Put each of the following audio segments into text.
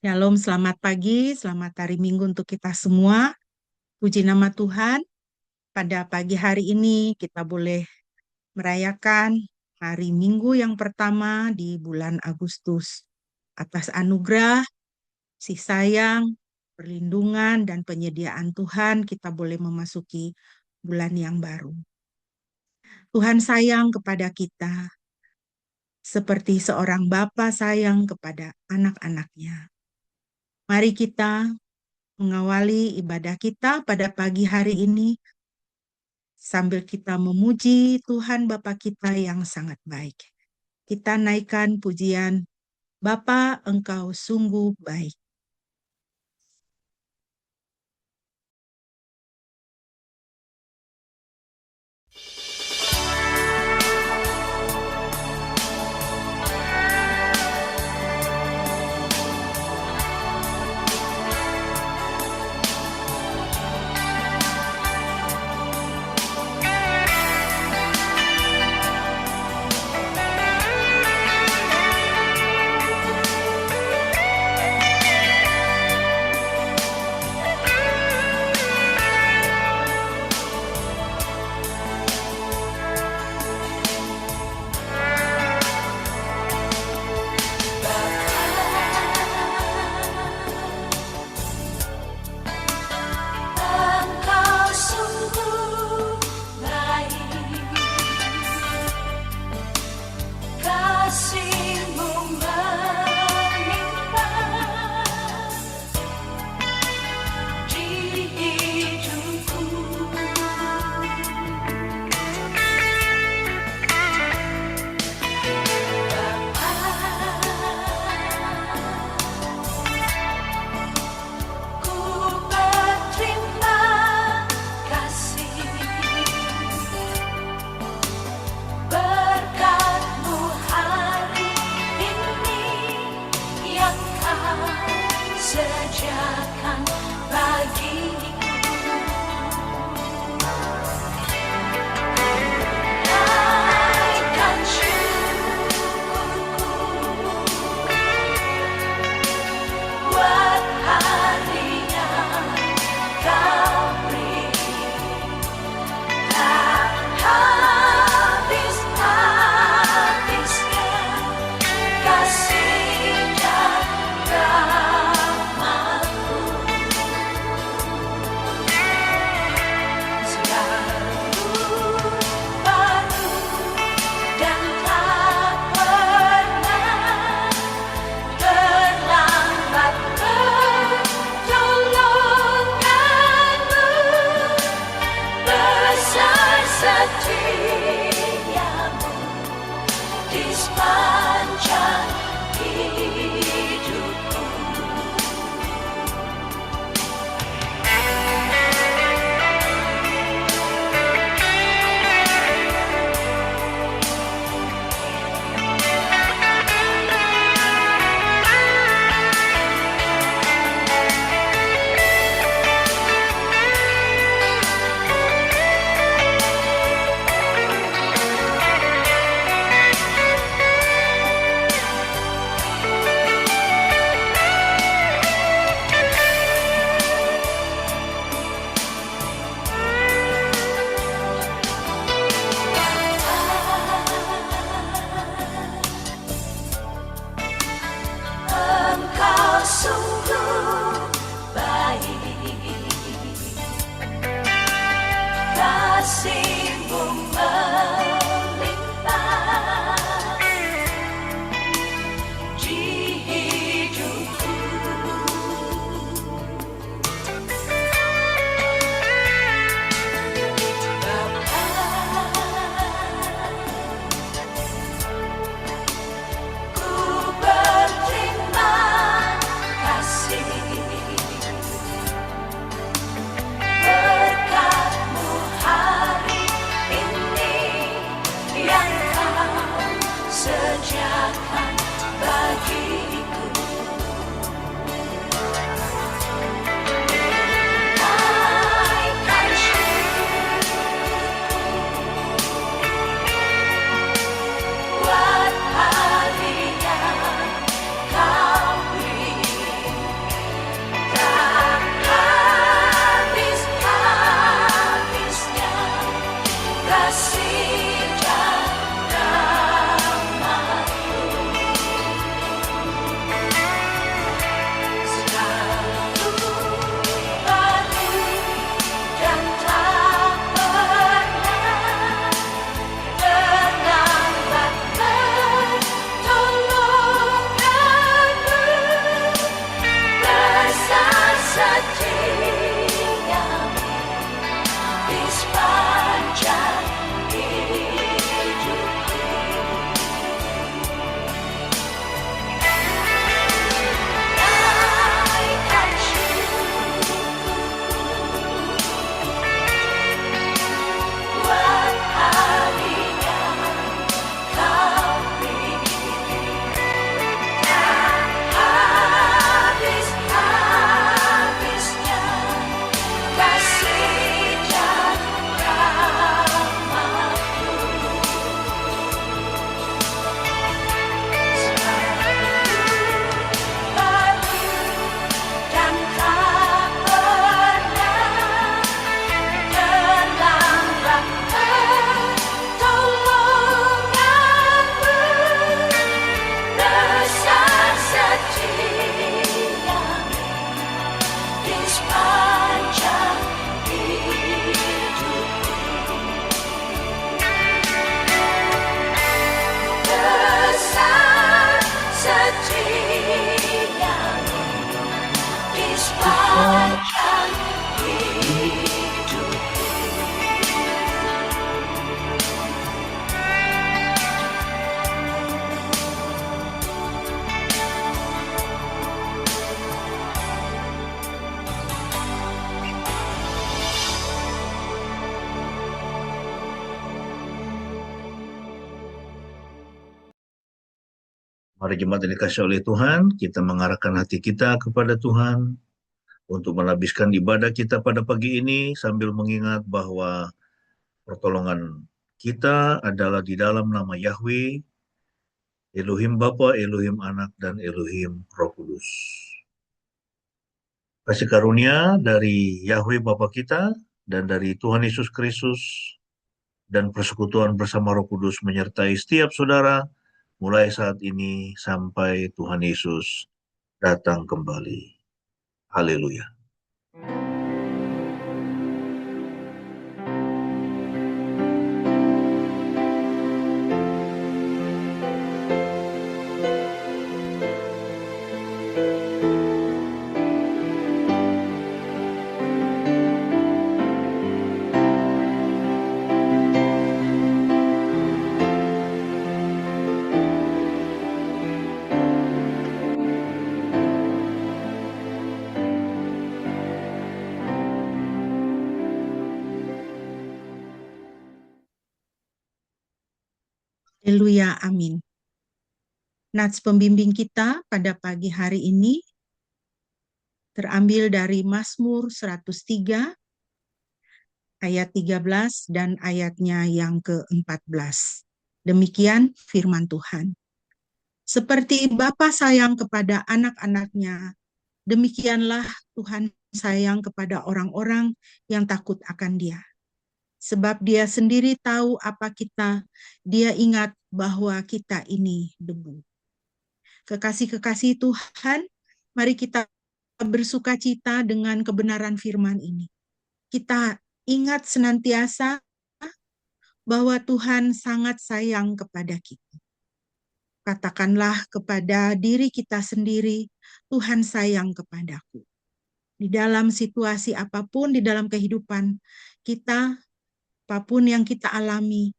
Shalom, selamat pagi, selamat hari Minggu untuk kita semua. Puji nama Tuhan, pada pagi hari ini kita boleh merayakan hari Minggu yang pertama di bulan Agustus. Atas anugerah, kasih sayang, perlindungan, dan penyediaan Tuhan, kita boleh memasuki bulan yang baru. Tuhan sayang kepada kita, seperti seorang bapa sayang kepada anak-anaknya. Mari kita mengawali ibadah kita pada pagi hari ini sambil kita memuji Tuhan Bapa kita yang sangat baik. Kita naikkan pujian, Bapa, Engkau sungguh baik. Engkau sungguh baik, kasih-Mu melimpah di hidupku. Ku berterima kasih berkat-Mu hari ini yang Kau sediakan bagiku. Naikkan syukurku buat hari yang Kau beri. Tak habis-habisnya kasih dan rahmat-Mu, selalu baru dan tak pernah terlambat pertolongan-Mu. Besar setia-Mu di sepanjang hidupku. Engkau sungguh baik, kasih-Mu melimpah di hidupku. Ku berterima kasih berkat-Mu hari ini yang Kau sediakan bagiku. Naikkan syukurku buat hari yang Kau beri. Mari jemaat yang dikasihi oleh Tuhan, kita mengarahkan hati kita kepada Tuhan untuk menhabiskan ibadah kita pada pagi ini sambil mengingat bahwa pertolongan kita adalah di dalam nama Yahweh, Elohim Bapa, Elohim Anak, dan Elohim Roh Kudus. Kasih karunia dari Yahweh Bapa kita dan dari Tuhan Yesus Kristus dan persekutuan bersama Roh Kudus menyertai setiap saudara mulai saat ini sampai Tuhan Yesus datang kembali. Haleluya. Haleluya, amin. Nats pembimbing kita pada pagi hari ini terambil dari Mazmur 103 ayat 13 dan ayatnya yang ke-14. Demikian firman Tuhan. Seperti Bapa sayang kepada anak-anaknya, demikianlah Tuhan sayang kepada orang-orang yang takut akan Dia. Sebab Dia sendiri tahu apa kita, Dia ingat bahwa kita ini debu. Kekasih-kekasih Tuhan, mari kita bersukacita dengan kebenaran firman ini. Kita ingat senantiasa bahwa Tuhan sangat sayang kepada kita. Katakanlah kepada diri kita sendiri, Tuhan sayang kepadaku. Di dalam situasi apapun, di dalam kehidupan kita, apapun yang kita alami,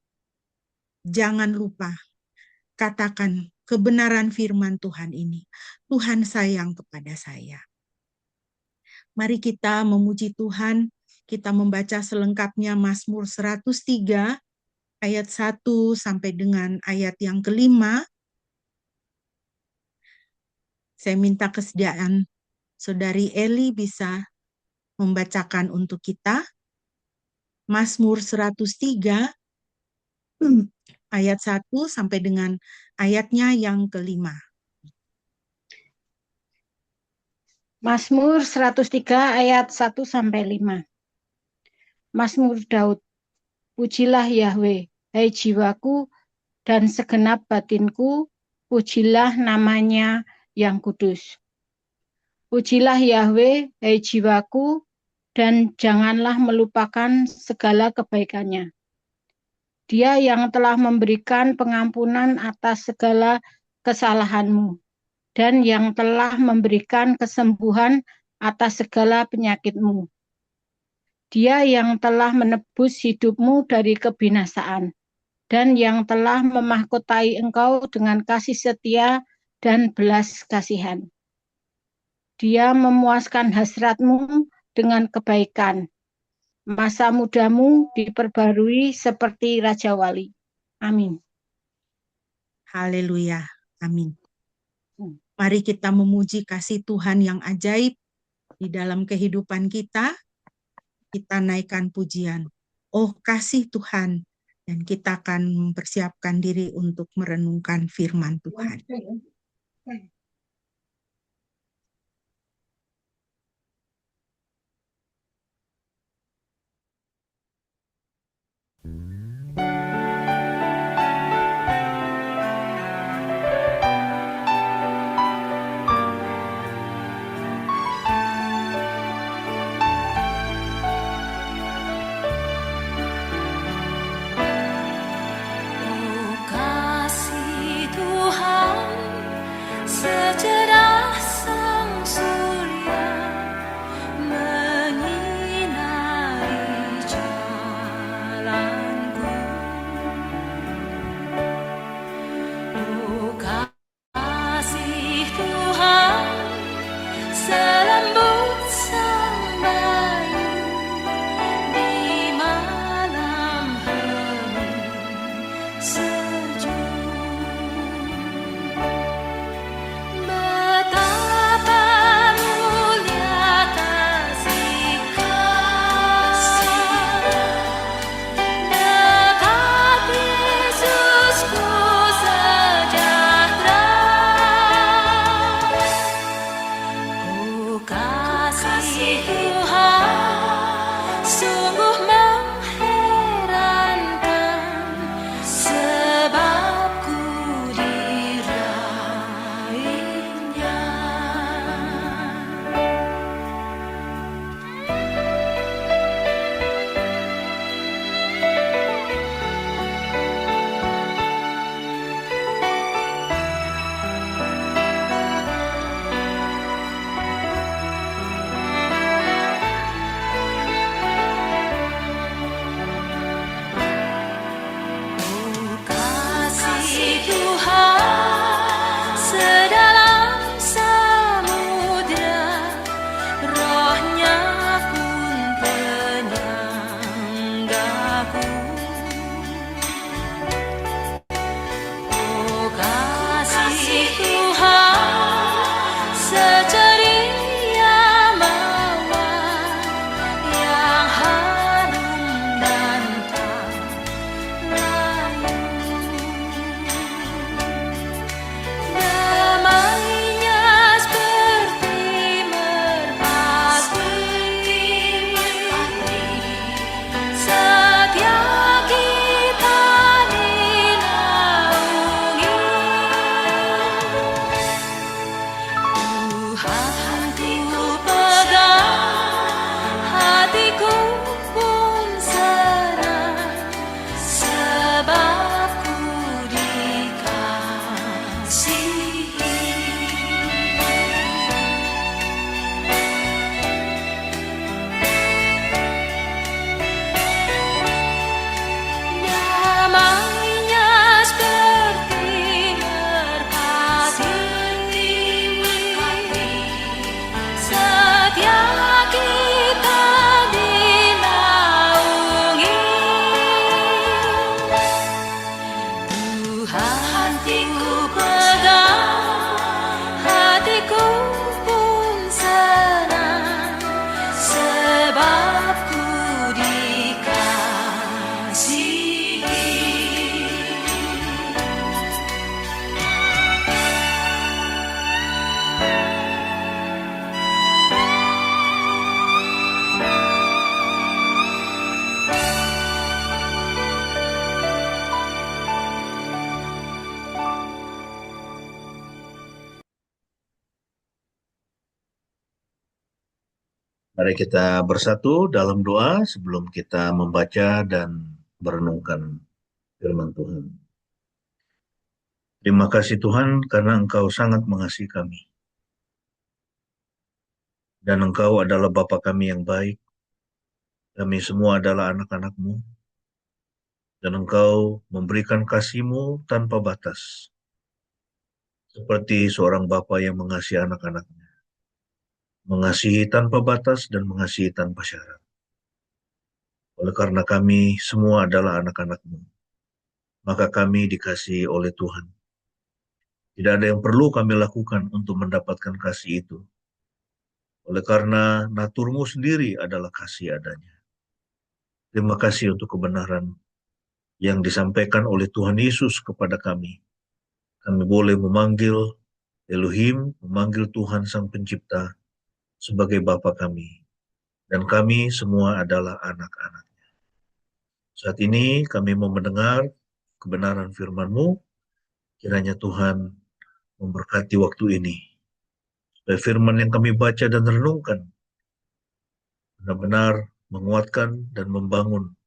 jangan lupa katakan kebenaran firman Tuhan ini. Tuhan sayang kepada saya. Mari kita memuji Tuhan. Kita membaca selengkapnya Mazmur 103 ayat 1 sampai dengan ayat yang ke-5. Saya minta kesediaan Saudari Eli bisa membacakan untuk kita. Mazmur 103 ayat 1 sampai dengan ayatnya yang ke-5. Mazmur 103 ayat 1 sampai 5. Mazmur Daud. Pujilah Yahweh, hai jiwaku dan segenap batinku, pujilah namanya yang kudus. Pujilah Yahweh, hai jiwaku, dan janganlah melupakan segala kebaikannya. Dia yang telah memberikan pengampunan atas segala kesalahanmu, dan yang telah memberikan kesembuhan atas segala penyakitmu. Dia yang telah menebus hidupmu dari kebinasaan, dan yang telah memahkotai engkau dengan kasih setia dan belas kasihan. Dia memuaskan hasratmu dengan kebaikan. Masa mudamu diperbarui seperti Raja Wali. Amin. Haleluya, amin. Mari kita memuji kasih Tuhan yang ajaib di dalam kehidupan kita. Kita naikkan pujian. Oh kasih Tuhan. Dan kita akan mempersiapkan diri untuk merenungkan firman Tuhan. Oh kasih Tuhan Tuhan sedalam samudra, rohnya pun penyanggaku. Oh kasih Tuhan seceria mawar yang harum dan tak layu. Damainya seperti merpati, setia kita dinaungi. Tuhan ku pegang, hatiku pun senang, sebab ku dikasihi. Damainya seperti merpati, setia kita dinaungi. Tuhan ku pegang, hatiku pun senang, sebab ku dikasihi. Mari kita bersatu dalam doa sebelum kita membaca dan merenungkan firman Tuhan. Terima kasih Tuhan karena Engkau sangat mengasihi kami. Dan Engkau adalah Bapa kami yang baik. Kami semua adalah anak-anak-Mu. Dan Engkau memberikan kasih-Mu tanpa batas. Seperti seorang Bapa yang mengasihi anak-anaknya. Mengasihi tanpa batas dan mengasihi tanpa syarat. Oleh karena kami semua adalah anak-anak-Mu, maka kami dikasihi oleh Tuhan. Tidak ada yang perlu kami lakukan untuk mendapatkan kasih itu. Oleh karena natur-Mu sendiri adalah kasih adanya. Terima kasih untuk kebenaran yang disampaikan oleh Tuhan Yesus kepada kami. Kami boleh memanggil Elohim, memanggil Tuhan Sang Pencipta sebagai Bapa kami. Dan kami semua adalah anak-anaknya. Saat ini kami mau mendengar kebenaran firman-Mu. Kiranya Tuhan memberkati waktu ini. Supaya firman yang kami baca dan renungkan benar-benar menguatkan dan membangun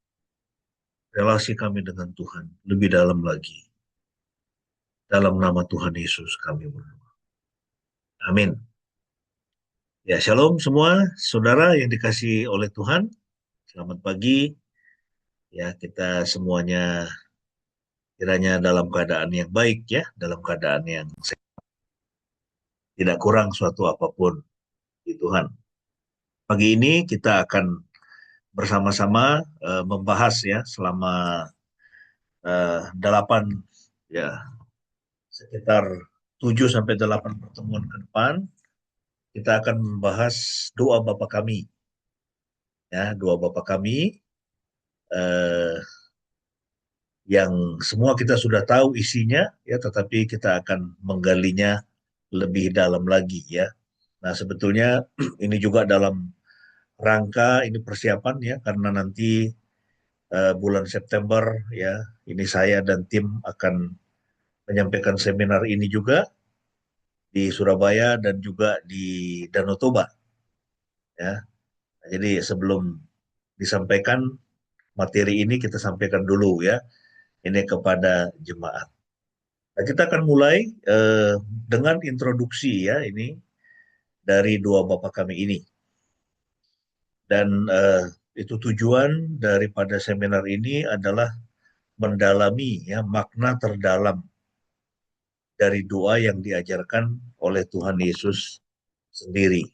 relasi kami dengan Tuhan lebih dalam lagi. Dalam nama Tuhan Yesus kami berdoa. Amin. Ya, shalom semua saudara yang dikasihi oleh Tuhan. Selamat pagi. Ya, kita semuanya kiranya dalam keadaan yang baik ya, dalam keadaan yang sehat. Tidak kurang suatu apapun di Tuhan. Pagi ini kita akan bersama-sama membahas ya selama 8 ya sekitar 7-8 pertemuan ke depan. Kita akan membahas doa Bapa kami. Ya, doa Bapa kami yang semua kita sudah tahu isinya ya, tetapi kita akan menggalinya lebih dalam lagi ya. Nah, sebetulnya ini juga dalam rangka ini persiapan ya, karena nanti bulan September ya, ini saya dan tim akan menyampaikan seminar ini juga di Surabaya dan juga di Danau Toba ya. Jadi sebelum disampaikan materi ini kita sampaikan dulu ya, ini kepada jemaat. Nah, kita akan mulai dengan introduksi ya, ini dari doa Bapa kami ini. Dan itu tujuan daripada seminar ini adalah mendalami ya makna terdalam dari doa yang diajarkan oleh Tuhan Yesus sendiri.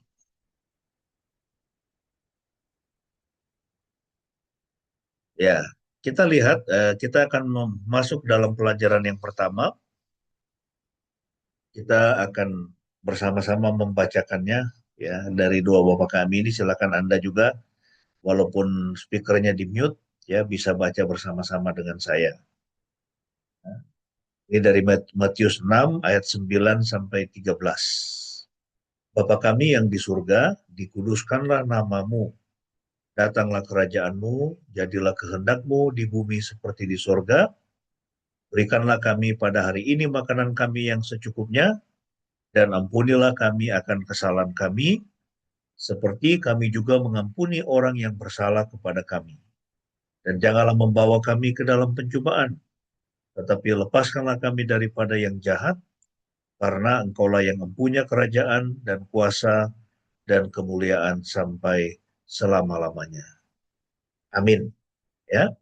Ya, kita lihat, kita akan masuk dalam pelajaran yang pertama. Kita akan bersama-sama membacakannya ya dari Doa Bapa Kami ini. Silakan Anda juga, walaupun speakernya di mute, ya bisa baca bersama-sama dengan saya. Ini dari Matius 6 ayat 9 sampai 13. Bapa kami yang di surga, dikuduskanlah namamu. Datanglah kerajaanmu, jadilah kehendakmu di bumi seperti di surga. Berikanlah kami pada hari ini makanan kami yang secukupnya, dan ampunilah kami akan kesalahan kami, seperti kami juga mengampuni orang yang bersalah kepada kami. Dan janganlah membawa kami ke dalam pencobaan, tetapi lepaskanlah kami daripada yang jahat, karena Engkaulah yang mempunyai kerajaan dan kuasa dan kemuliaan sampai selama-lamanya. Amin. Ya.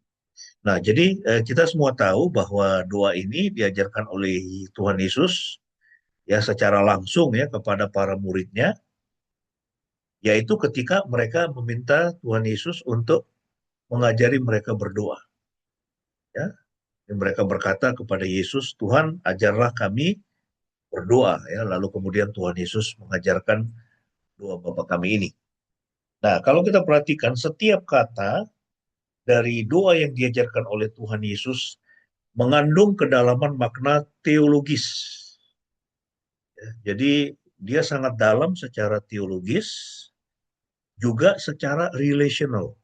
Nah, jadi kita semua tahu bahwa doa ini diajarkan oleh Tuhan Yesus ya secara langsung ya kepada para muridnya, yaitu ketika mereka meminta Tuhan Yesus untuk mengajari mereka berdoa. Ya, dan mereka berkata kepada Yesus, Tuhan ajarlah kami berdoa. Ya, lalu kemudian Tuhan Yesus mengajarkan doa Bapa kami ini. Nah, kalau kita perhatikan setiap kata dari doa yang diajarkan oleh Tuhan Yesus mengandung kedalaman makna teologis. Ya, jadi dia sangat dalam secara teologis, juga secara relational,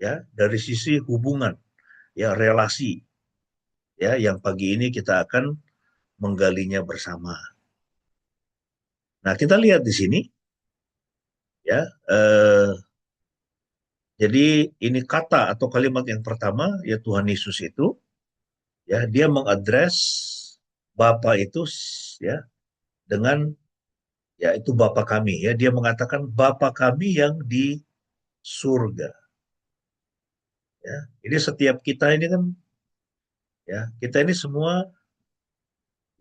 ya dari sisi hubungan, ya relasi, ya yang pagi ini kita akan menggalinya bersama. Nah kita lihat di sini, ya jadi ini kata atau kalimat yang pertama ya Tuhan Yesus itu, ya dia mengadres Bapa itu, ya dengan ya itu Bapa kami, ya dia mengatakan Bapa kami yang di surga. Ya, ini setiap kita ini kan, ya kita ini semua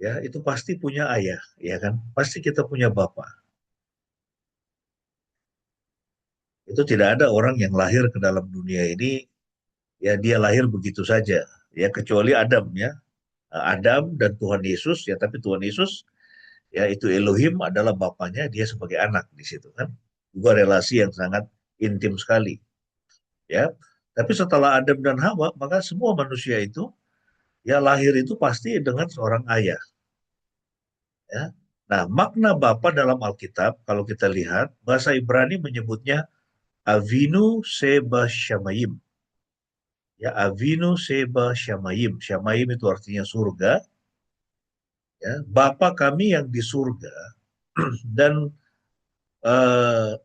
ya itu pasti punya ayah, ya kan? Pasti kita punya bapak. Itu tidak ada orang yang lahir ke dalam dunia ini, ya dia lahir begitu saja, ya kecuali Adam, ya. Adam dan Tuhan Yesus, ya tapi Tuhan Yesus, ya itu Elohim adalah bapaknya, dia sebagai anak di situ kan. Juga relasi yang sangat intim sekali, ya. Tapi setelah Adam dan Hawa, maka semua manusia itu, ya lahir itu pasti dengan seorang ayah. Ya. Nah, makna Bapa dalam Alkitab, kalau kita lihat, bahasa Ibrani menyebutnya Avinu Seba Shamayim. Ya, Avinu Seba Shamayim. Shamayim itu artinya surga. Ya, Bapa kami yang di surga. Dan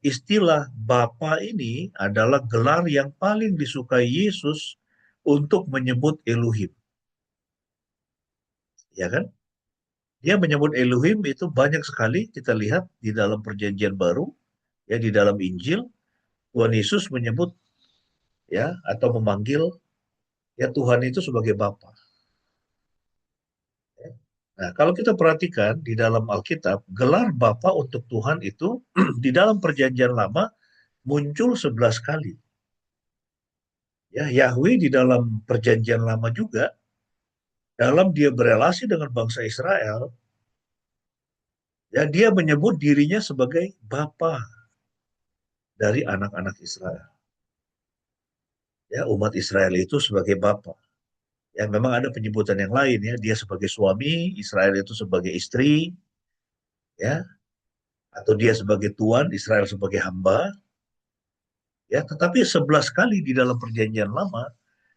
istilah Bapa ini adalah gelar yang paling disukai Yesus untuk menyebut Elohim. Ya kan? Dia menyebut Elohim itu banyak sekali kita lihat di dalam Perjanjian Baru, ya di dalam Injil. Tuhan Yesus menyebut ya atau memanggil ya Tuhan itu sebagai Bapa. Nah, kalau kita perhatikan di dalam Alkitab, gelar Bapa untuk Tuhan itu di dalam Perjanjian Lama muncul 11 kali. Ya, Yahweh di dalam Perjanjian Lama juga dalam dia berelasi dengan bangsa Israel, ya dia menyebut dirinya sebagai Bapa dari anak-anak Israel. Ya, umat Israel itu sebagai Bapa. Ya, memang ada penyebutan yang lain ya, dia sebagai suami, Israel itu sebagai istri, ya, atau dia sebagai tuan, Israel sebagai hamba. Ya, tetapi 11 kali di dalam Perjanjian Lama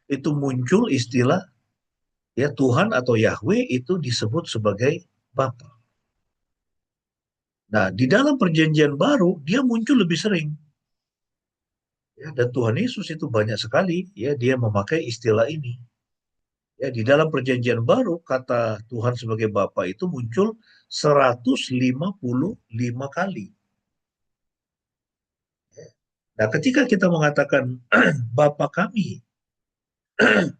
itu muncul istilah ya Tuhan atau Yahweh itu disebut sebagai Bapa. Nah, di dalam Perjanjian Baru dia muncul lebih sering. Ya, dan Tuhan Yesus itu banyak sekali ya dia memakai istilah ini. Ya, di dalam Perjanjian Baru kata Tuhan sebagai Bapa itu muncul 155 kali. Nah, ketika kita mengatakan Bapa kami,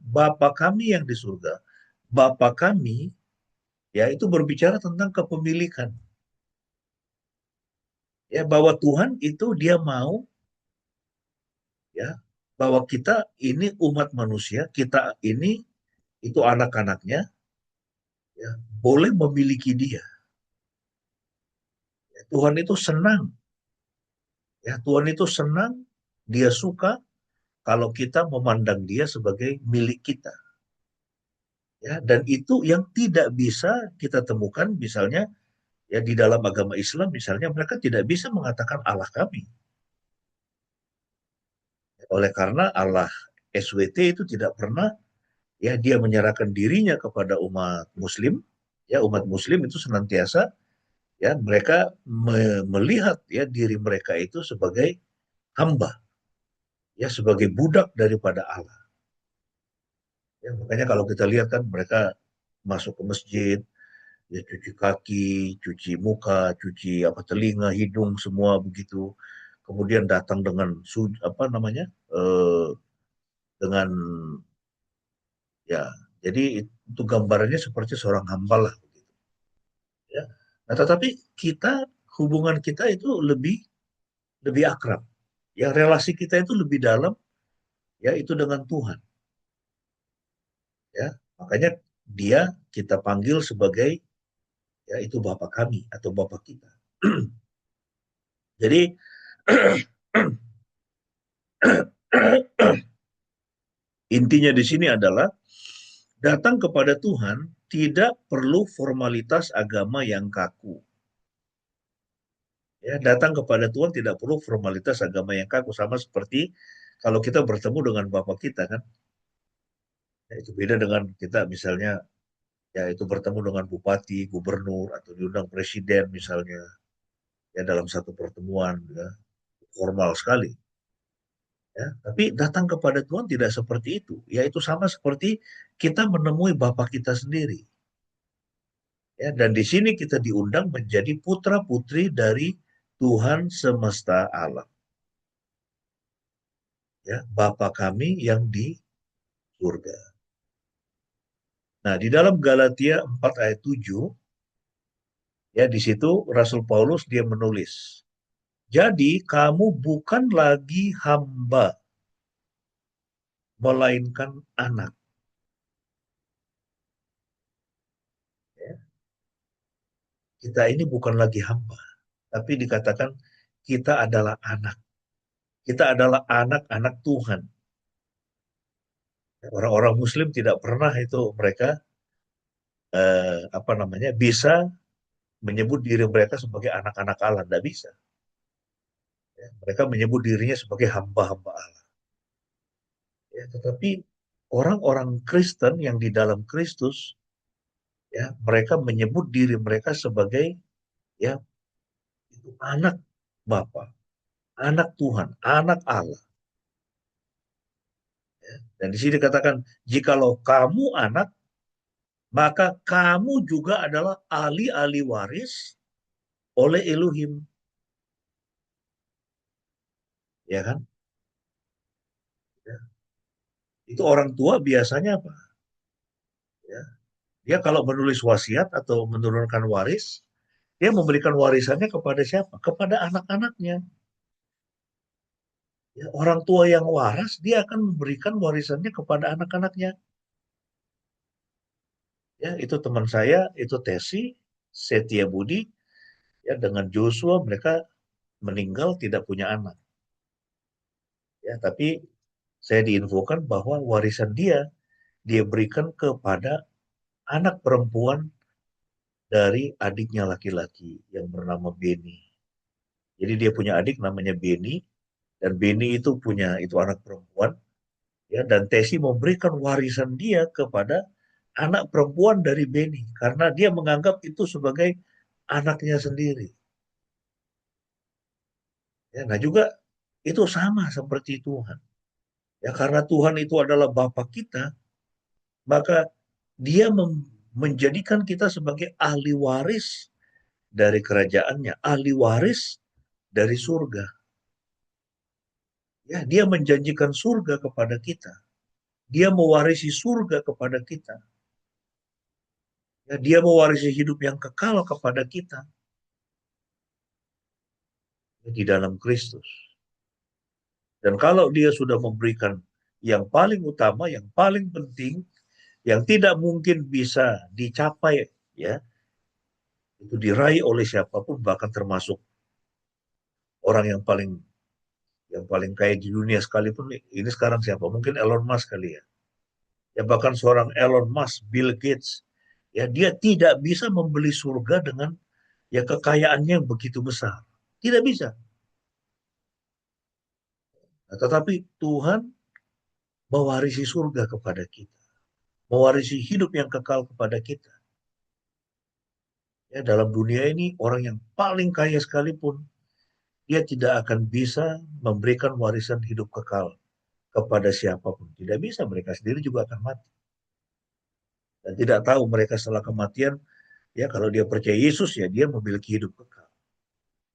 Bapa kami yang di surga, Bapa kami, Ya, itu berbicara tentang kepemilikan. Ya, bahwa Tuhan itu dia mau ya bahwa kita ini umat manusia, kita ini itu anak-anaknya ya boleh memiliki dia. Ya, Tuhan itu senang. Ya, Tuhan itu senang, dia suka kalau kita memandang dia sebagai milik kita. Ya, dan itu yang tidak bisa kita temukan misalnya ya di dalam agama Islam misalnya mereka tidak bisa mengatakan Allah kami. Oleh karena Allah SWT itu tidak pernah ya dia menyerahkan dirinya kepada umat muslim. Ya, umat muslim itu senantiasa ya mereka melihat ya diri mereka itu sebagai hamba, ya sebagai budak daripada Allah. Ya, makanya kalau kita lihat kan mereka masuk ke masjid, ya cuci kaki, cuci muka, cuci apa telinga, hidung semua begitu. Kemudian datang dengan apa namanya? Dengan ya jadi itu gambarannya seperti seorang hamba lah begitu. Ya. Nah, tetapi kita hubungan kita itu lebih lebih akrab. Ya, relasi kita itu lebih dalam ya itu dengan Tuhan. Ya, makanya dia kita panggil sebagai ya itu Bapa kami atau Bapa kita. Jadi intinya di sini adalah datang kepada Tuhan tidak perlu formalitas agama yang kaku. Ya, datang kepada Tuhan tidak perlu formalitas agama yang kaku sama seperti kalau kita bertemu dengan Bapa kita kan. Ya, itu beda dengan kita misalnya ya itu bertemu dengan bupati, gubernur atau diundang presiden misalnya ya dalam satu pertemuan ya formal sekali. Ya, tapi datang kepada Tuhan tidak seperti itu. Ya itu sama seperti kita menemui Bapa kita sendiri. Ya, dan di sini kita diundang menjadi putra-putri dari Tuhan semesta alam. Ya, Bapa kami yang di surga. Nah, di dalam Galatia 4 ayat 7, ya di situ Rasul Paulus dia menulis, "Jadi kamu bukan lagi hamba, melainkan anak." Ya, kita ini bukan lagi hamba, tapi dikatakan kita adalah anak. Kita adalah anak-anak Tuhan. Orang-orang Muslim tidak pernah itu mereka apa namanya bisa menyebut diri mereka sebagai anak-anak Allah, tidak bisa. Ya, mereka menyebut dirinya sebagai hamba-hamba Allah. Ya, tetapi orang-orang Kristen yang di dalam Kristus, ya mereka menyebut diri mereka sebagai ya itu anak Bapa, anak Tuhan, anak Allah. Ya. Dan di sini dikatakan, jikalau kamu anak, maka kamu juga adalah ahli-ahli waris oleh Elohim, ya kan? Ya. Itu orang tua biasanya apa? Ya. Dia kalau menulis wasiat atau menurunkan waris, dia memberikan warisannya kepada siapa? Kepada anak-anaknya. Ya, orang tua yang waras, dia akan memberikan warisannya kepada anak-anaknya. Ya, itu teman saya, itu Tesi, Setia Budi, ya dengan Joshua mereka meninggal tidak punya anak. Ya, tapi saya diinfokan bahwa warisan dia berikan kepada anak perempuan dari adiknya laki-laki yang bernama Beni. Jadi dia punya adik namanya Beni dan Beni itu punya itu anak perempuan ya dan Tesi memberikan warisan dia kepada anak perempuan dari Beni karena dia menganggap itu sebagai anaknya sendiri. Ya, nah juga itu sama seperti Tuhan. Ya karena Tuhan itu adalah Bapa kita, maka Dia menjadikan kita sebagai ahli waris dari kerajaannya, ahli waris dari surga. Ya, Dia menjanjikan surga kepada kita. Dia mewarisi surga kepada kita. Ya, dia mewarisi hidup yang kekal kepada kita di dalam Kristus. Dan kalau dia sudah memberikan yang paling utama, yang paling penting, yang tidak mungkin bisa dicapai, ya, itu diraih oleh siapapun, bahkan termasuk orang yang paling kaya di dunia sekalipun. Ini sekarang siapa? Mungkin Elon Musk kali ya. Ya bahkan seorang Elon Musk, Bill Gates, ya dia tidak bisa membeli surga dengan ya kekayaannya yang begitu besar. Tidak bisa. Nah, tetapi Tuhan mewarisi surga kepada kita, mewarisi hidup yang kekal kepada kita. Ya, dalam dunia ini orang yang paling kaya sekalipun dia tidak akan bisa memberikan warisan hidup kekal kepada siapapun. Tidak bisa, mereka sendiri juga akan mati. Dan tidak tahu mereka setelah kematian, ya kalau dia percaya Yesus ya dia memiliki hidup kekal.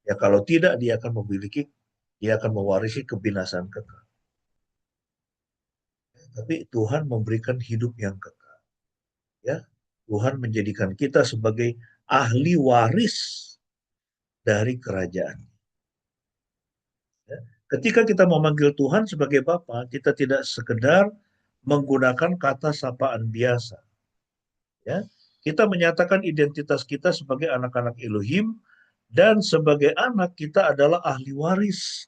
Ya kalau tidak dia akan mewarisi kebinasaan kekal. Tapi Tuhan memberikan hidup yang kekal. Ya, Tuhan menjadikan kita sebagai ahli waris dari kerajaan. Ya. Ketika kita memanggil Tuhan sebagai Bapa, kita tidak sekedar menggunakan kata sapaan biasa. Ya, kita menyatakan identitas kita sebagai anak-anak Elohim dan sebagai anak kita adalah ahli waris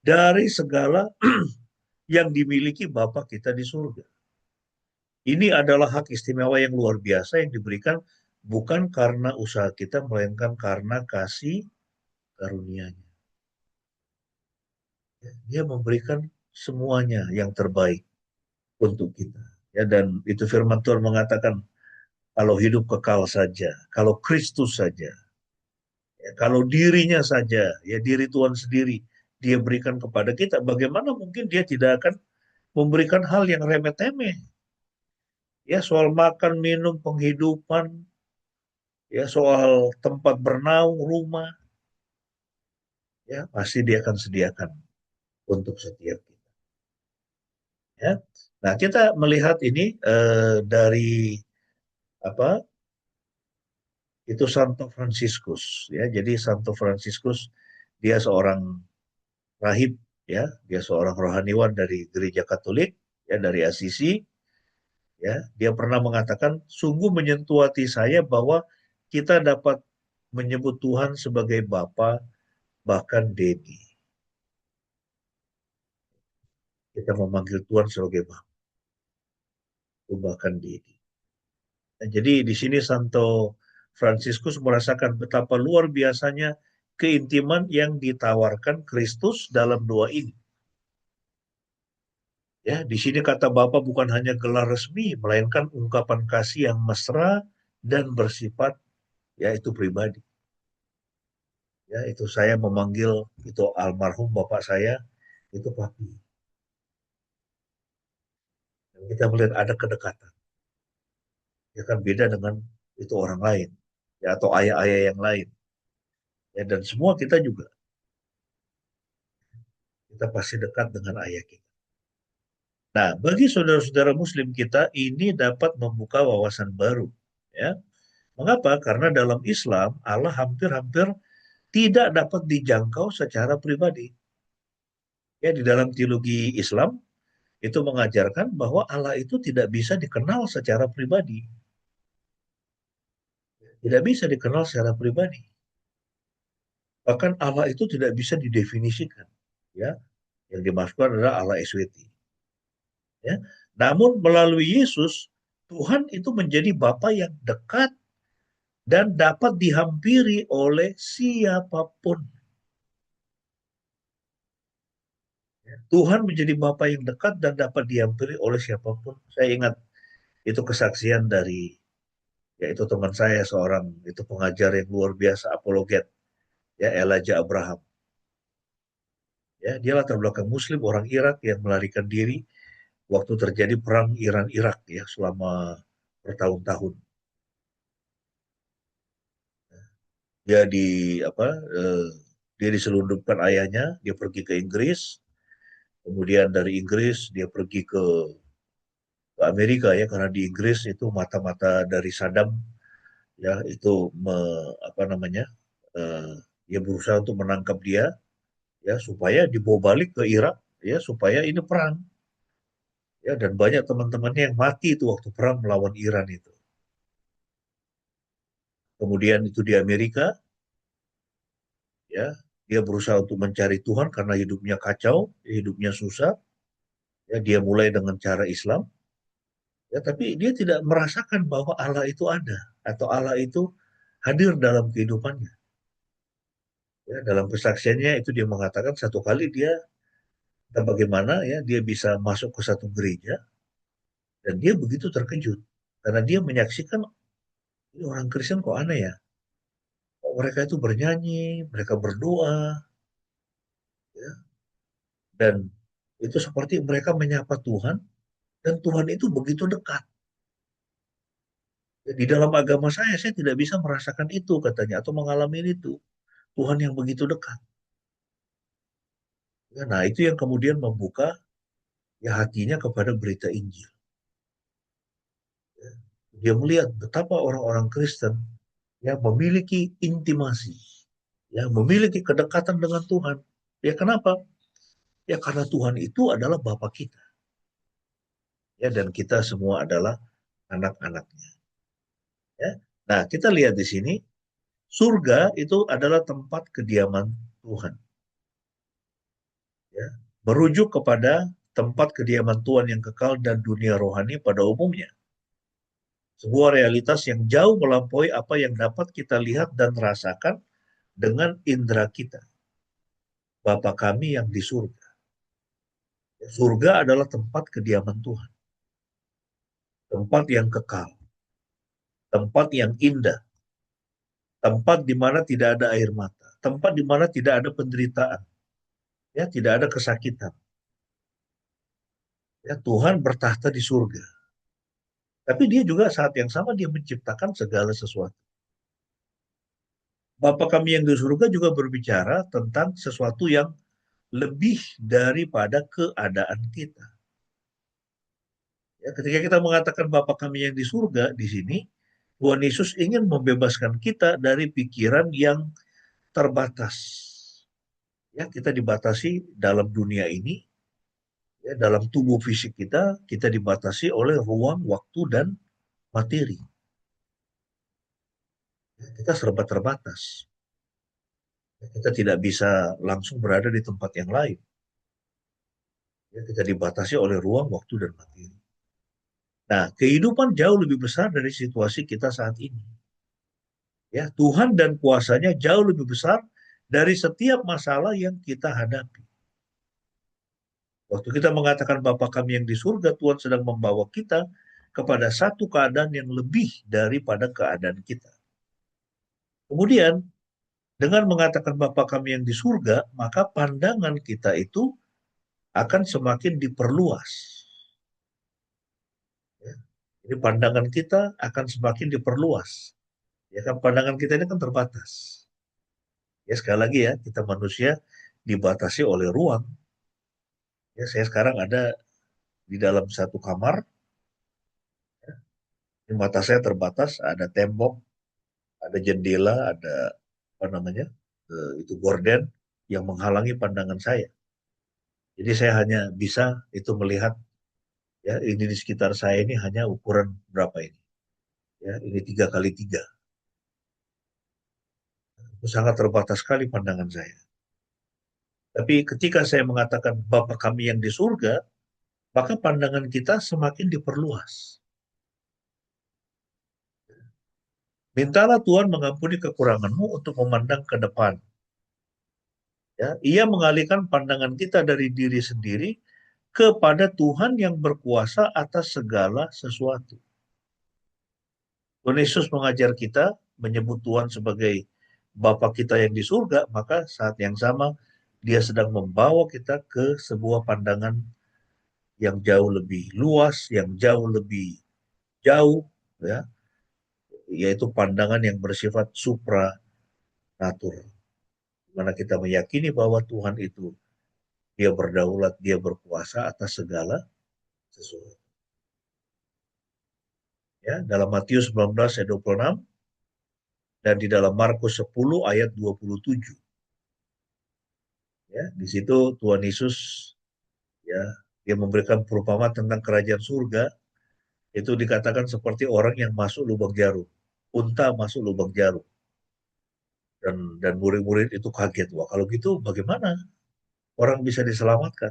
dari segala yang dimiliki Bapa kita di surga. Ini adalah hak istimewa yang luar biasa yang diberikan bukan karena usaha kita, melainkan karena kasih karunia-Nya. Dia memberikan semuanya yang terbaik untuk kita. Ya, dan itu firman Tuhan mengatakan, kalau hidup kekal saja, kalau Kristus saja, ya, kalau dirinya saja, ya diri Tuhan sendiri, dia berikan kepada kita, bagaimana mungkin dia tidak akan memberikan hal yang remeh-temeh? Ya, soal makan, minum, penghidupan, ya soal tempat bernaung, rumah, ya pasti dia akan sediakan untuk setiap kita. Ya, nah kita melihat ini dari apa? Itu Santo Fransiskus, ya. Jadi Santo Fransiskus dia seorang rahib, ya, dia seorang rohaniwan dari Gereja Katolik, ya, dari Asisi, ya. Dia pernah mengatakan, sungguh menyentuh hati saya bahwa kita dapat menyebut Tuhan sebagai Bapa, bahkan Dedi. Kita memanggil Tuhan sebagai Bapa, bahkan Dedi. Nah, jadi di sini Santo Fransiskus merasakan betapa luar biasanya keintiman yang ditawarkan Kristus dalam doa ini. Ya, di sini kata Bapa bukan hanya gelar resmi, melainkan ungkapan kasih yang mesra dan bersifat yaitu pribadi. Ya, itu saya memanggil itu almarhum bapak saya itu papi. Dan kita melihat ada kedekatan. Ya kan beda dengan itu orang lain, ya atau ayah-ayah yang lain. Ya, dan semua kita pasti dekat dengan ayah kita. Nah, bagi saudara-saudara Muslim kita ini dapat membuka wawasan baru. Ya, mengapa? Karena dalam Islam Allah hampir-hampir tidak dapat dijangkau secara pribadi. Ya, di dalam teologi Islam itu mengajarkan bahwa Allah itu tidak bisa dikenal secara pribadi. Tidak bisa dikenal secara pribadi. Bahkan Allah itu tidak bisa didefinisikan. Ya, yang dimaksudkan adalah Allah SWT. Ya. Namun melalui Yesus, Tuhan itu menjadi Bapa yang dekat dan dapat dihampiri oleh siapapun. Tuhan menjadi Bapa yang dekat dan dapat dihampiri oleh siapapun. Saya ingat itu kesaksian dari yaitu teman saya seorang itu pengajar yang luar biasa apologet, ya Elijah Abraham. Ya, dia latar belakang Muslim orang Irak yang melarikan diri waktu terjadi perang Iran-Irak ya selama bertahun-tahun. Dia eh, dia diselundupkan ayahnya, dia pergi ke Inggris, kemudian dari Inggris dia pergi ke Amerika ya karena di Inggris itu mata-mata dari Saddam ya itu apa namanya, dia berusaha untuk menangkap dia, ya supaya dibawa balik ke Irak, ya supaya ini perang, ya dan banyak teman-temannya yang mati itu waktu perang melawan Iran itu. Kemudian itu di Amerika, ya dia berusaha untuk mencari Tuhan karena hidupnya kacau, hidupnya susah, ya dia mulai dengan cara Islam, ya tapi dia tidak merasakan bahwa Allah itu ada atau Allah itu hadir dalam kehidupannya. Ya, dalam kesaksiannya itu dia mengatakan satu kali dia, entah bagaimana ya, dia bisa masuk ke satu gereja dan dia begitu terkejut karena dia menyaksikan ini orang Kristen kok aneh ya. Kok mereka itu bernyanyi, mereka berdoa, ya, dan itu seperti mereka menyapa Tuhan dan Tuhan itu begitu dekat. Di dalam agama saya tidak bisa merasakan itu katanya atau mengalami itu. Tuhan yang begitu dekat. Ya, nah, itu yang kemudian membuka ya hatinya kepada berita Injil. Ya. Dia melihat betapa orang-orang Kristen yang memiliki intimasi, ya memiliki kedekatan dengan Tuhan. Ya kenapa? Ya karena Tuhan itu adalah Bapa kita. Ya dan kita semua adalah anak-anaknya. Ya. Nah, kita lihat di sini surga itu adalah tempat kediaman Tuhan. Ya, merujuk kepada tempat kediaman Tuhan yang kekal dan dunia rohani pada umumnya. Sebuah realitas yang jauh melampaui apa yang dapat kita lihat dan rasakan dengan indera kita. Bapa kami yang di surga. Surga adalah tempat kediaman Tuhan. Tempat yang kekal. Tempat yang indah. Tempat di mana tidak ada air mata. Tempat di mana tidak ada penderitaan. Ya, tidak ada kesakitan. Ya, Tuhan bertahta di surga. Tapi dia juga saat yang sama dia menciptakan segala sesuatu. Bapa kami yang di surga juga berbicara tentang sesuatu yang lebih daripada keadaan kita. Ya, ketika kita mengatakan Bapa kami yang di surga, di sini Tuhan Yesus ingin membebaskan kita dari pikiran yang terbatas. Ya, kita dibatasi dalam dunia ini, ya, dalam tubuh fisik kita dibatasi oleh ruang, waktu, dan materi. Ya, kita serba terbatas. Ya, kita tidak bisa langsung berada di tempat yang lain. Ya, kita dibatasi oleh ruang, waktu, dan materi. Nah, kehidupan jauh lebih besar dari situasi kita saat ini. Ya, Tuhan dan kuasanya jauh lebih besar dari setiap masalah yang kita hadapi. Waktu kita mengatakan Bapa kami yang di surga, Tuhan sedang membawa kita kepada satu keadaan yang lebih daripada keadaan kita. Kemudian, dengan mengatakan Bapa kami yang di surga, maka pandangan kita itu akan semakin diperluas. Ya. Jadi pandangan kita akan semakin diperluas. Ya kan pandangan kita ini kan terbatas. Ya sekali lagi ya, kita manusia dibatasi oleh ruang. Ya saya sekarang ada di dalam satu kamar, mata saya terbatas, ada tembok, ada jendela, ada apa namanya, itu gorden yang menghalangi pandangan saya. Jadi saya hanya bisa itu melihat ya ini di sekitar saya ini hanya ukuran berapa ini, ya ini 3 kali 3. Itu sangat terbatas sekali pandangan saya. Tapi ketika saya mengatakan Bapa kami yang di surga, maka pandangan kita semakin diperluas. Mintalah Tuhan mengampuni kekuranganmu untuk memandang ke depan. Ya, ia mengalihkan pandangan kita dari diri sendiri kepada Tuhan yang berkuasa atas segala sesuatu. Tuhan Yesus mengajar kita menyebut Tuhan sebagai Bapa kita yang di surga, maka saat yang sama dia sedang membawa kita ke sebuah pandangan yang jauh lebih luas, yang jauh lebih jauh, ya, yaitu pandangan yang bersifat supranatural. Di mana kita meyakini bahwa Tuhan itu dia berdaulat, dia berkuasa atas segala sesuatu. Ya, dalam Matius 19 ayat 26, dan di dalam Markus 10 ayat 27. Ya, di situ Tuhan Yesus ya dia memberikan perumpamaan tentang kerajaan surga, itu dikatakan seperti orang yang masuk lubang jarum, unta masuk lubang jarum, dan murid-murid itu kaget, wah kalau gitu bagaimana orang bisa diselamatkan?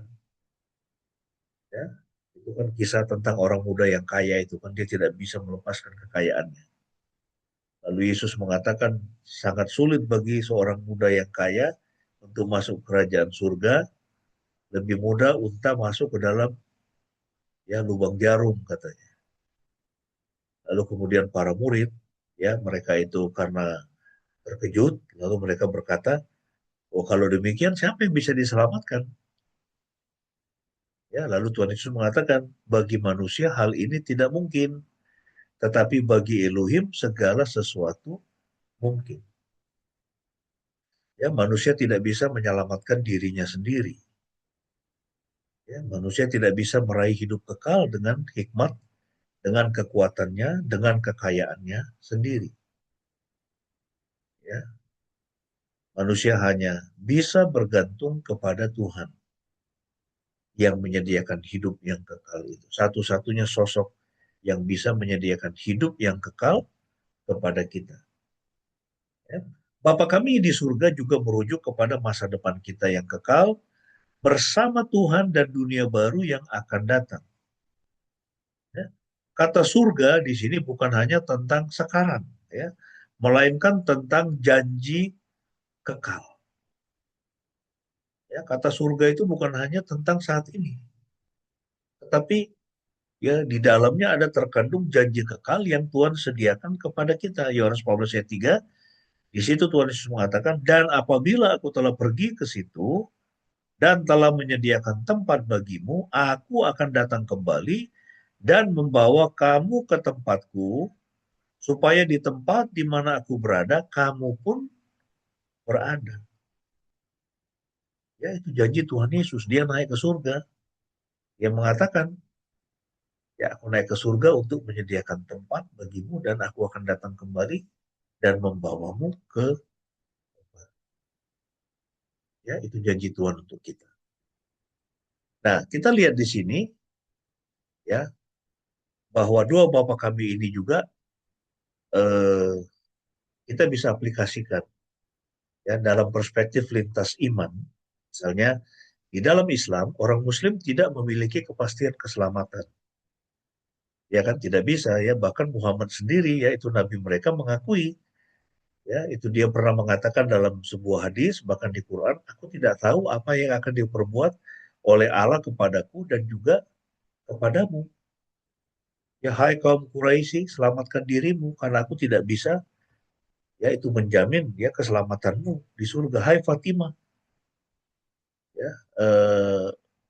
Ya, itu kan kisah tentang orang muda yang kaya itu kan dia tidak bisa melepaskan kekayaannya. Lalu Yesus mengatakan sangat sulit bagi seorang muda yang kaya untuk masuk kerajaan surga, lebih mudah unta masuk ke dalam ya lubang jarum katanya. Lalu kemudian para murid ya mereka itu karena terkejut, lalu mereka berkata, oh kalau demikian siapa yang bisa diselamatkan? Ya, lalu Tuhan Yesus mengatakan, bagi manusia hal ini tidak mungkin, tetapi bagi Elohim segala sesuatu mungkin. Ya, manusia tidak bisa menyelamatkan dirinya sendiri. Ya, manusia tidak bisa meraih hidup kekal dengan hikmat, dengan kekuatannya, dengan kekayaannya sendiri. Ya, manusia hanya bisa bergantung kepada Tuhan yang menyediakan hidup yang kekal itu. Satu-satunya sosok yang bisa menyediakan hidup yang kekal kepada kita. Ya. Bapa kami di surga juga merujuk kepada masa depan kita yang kekal bersama Tuhan dan dunia baru yang akan datang. Ya. Kata surga di sini bukan hanya tentang sekarang, ya, melainkan tentang janji kekal. Ya, kata surga itu bukan hanya tentang saat ini, tetapi ya di dalamnya ada terkandung janji kekal yang Tuhan sediakan kepada kita. Yohanes 14 ayat 3, di situ Tuhan Yesus mengatakan, dan apabila aku telah pergi ke situ dan telah menyediakan tempat bagimu, aku akan datang kembali dan membawa kamu ke tempatku, supaya di tempat di mana aku berada, kamu pun berada. Ya, itu janji Tuhan Yesus. Dia naik ke surga. Dia mengatakan, ya aku naik ke surga untuk menyediakan tempat bagimu dan aku akan datang kembali dan membawamu ke, ya itu janji Tuhan untuk kita. Nah, kita lihat di sini ya bahwa dua Bapa kami ini juga eh, kita bisa aplikasikan ya dalam perspektif lintas iman. Misalnya di dalam Islam orang Muslim tidak memiliki kepastian keselamatan. Ya kan tidak bisa ya, bahkan Muhammad sendiri yaitu nabi mereka mengakui ya itu dia pernah mengatakan dalam sebuah hadis bahkan di Quran, aku tidak tahu apa yang akan diperbuat oleh Allah kepadaku dan juga kepadamu. Ya hai kaum Quraisy, selamatkan dirimu karena aku tidak bisa ya itu menjamin ya keselamatanmu di surga. Hai Fatimah, ya eh,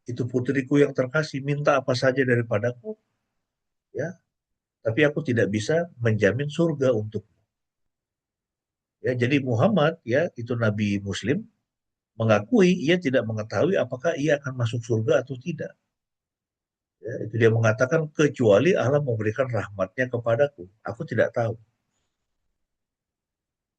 itu putriku yang terkasih, minta apa saja daripadaku, ya, tapi aku tidak bisa menjamin surga untukmu. Ya, jadi Muhammad ya itu Nabi Muslim mengakui ia tidak mengetahui apakah ia akan masuk surga atau tidak. Ya, itu dia mengatakan kecuali Allah memberikan rahmatnya kepadaku, aku tidak tahu.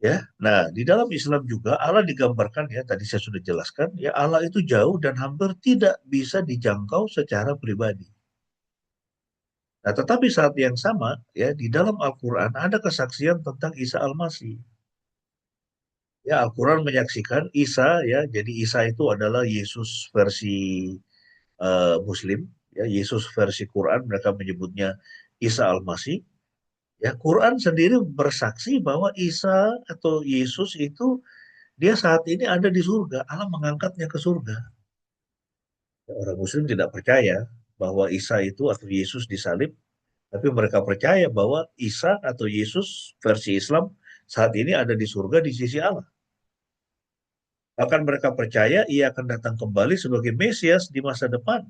Ya, nah di dalam Islam juga Allah digambarkan ya tadi saya sudah jelaskan ya Allah itu jauh dan hampir tidak bisa dijangkau secara pribadi. Nah, tetapi saat yang sama ya di dalam Al-Quran ada kesaksian tentang Isa Al-Masih. Ya, Al-Quran menyaksikan Isa ya, jadi Isa itu adalah Yesus versi Muslim, ya Yesus versi Quran mereka menyebutnya Isa Al-Masih. Ya, Quran sendiri bersaksi bahwa Isa atau Yesus itu dia saat ini ada di surga. Allah mengangkatnya ke surga. Ya, orang Muslim tidak percaya bahwa Isa itu atau Yesus disalib, tapi mereka percaya bahwa Isa atau Yesus versi Islam saat ini ada di surga di sisi Allah. Bahkan mereka percaya ia akan datang kembali sebagai Mesias di masa depan.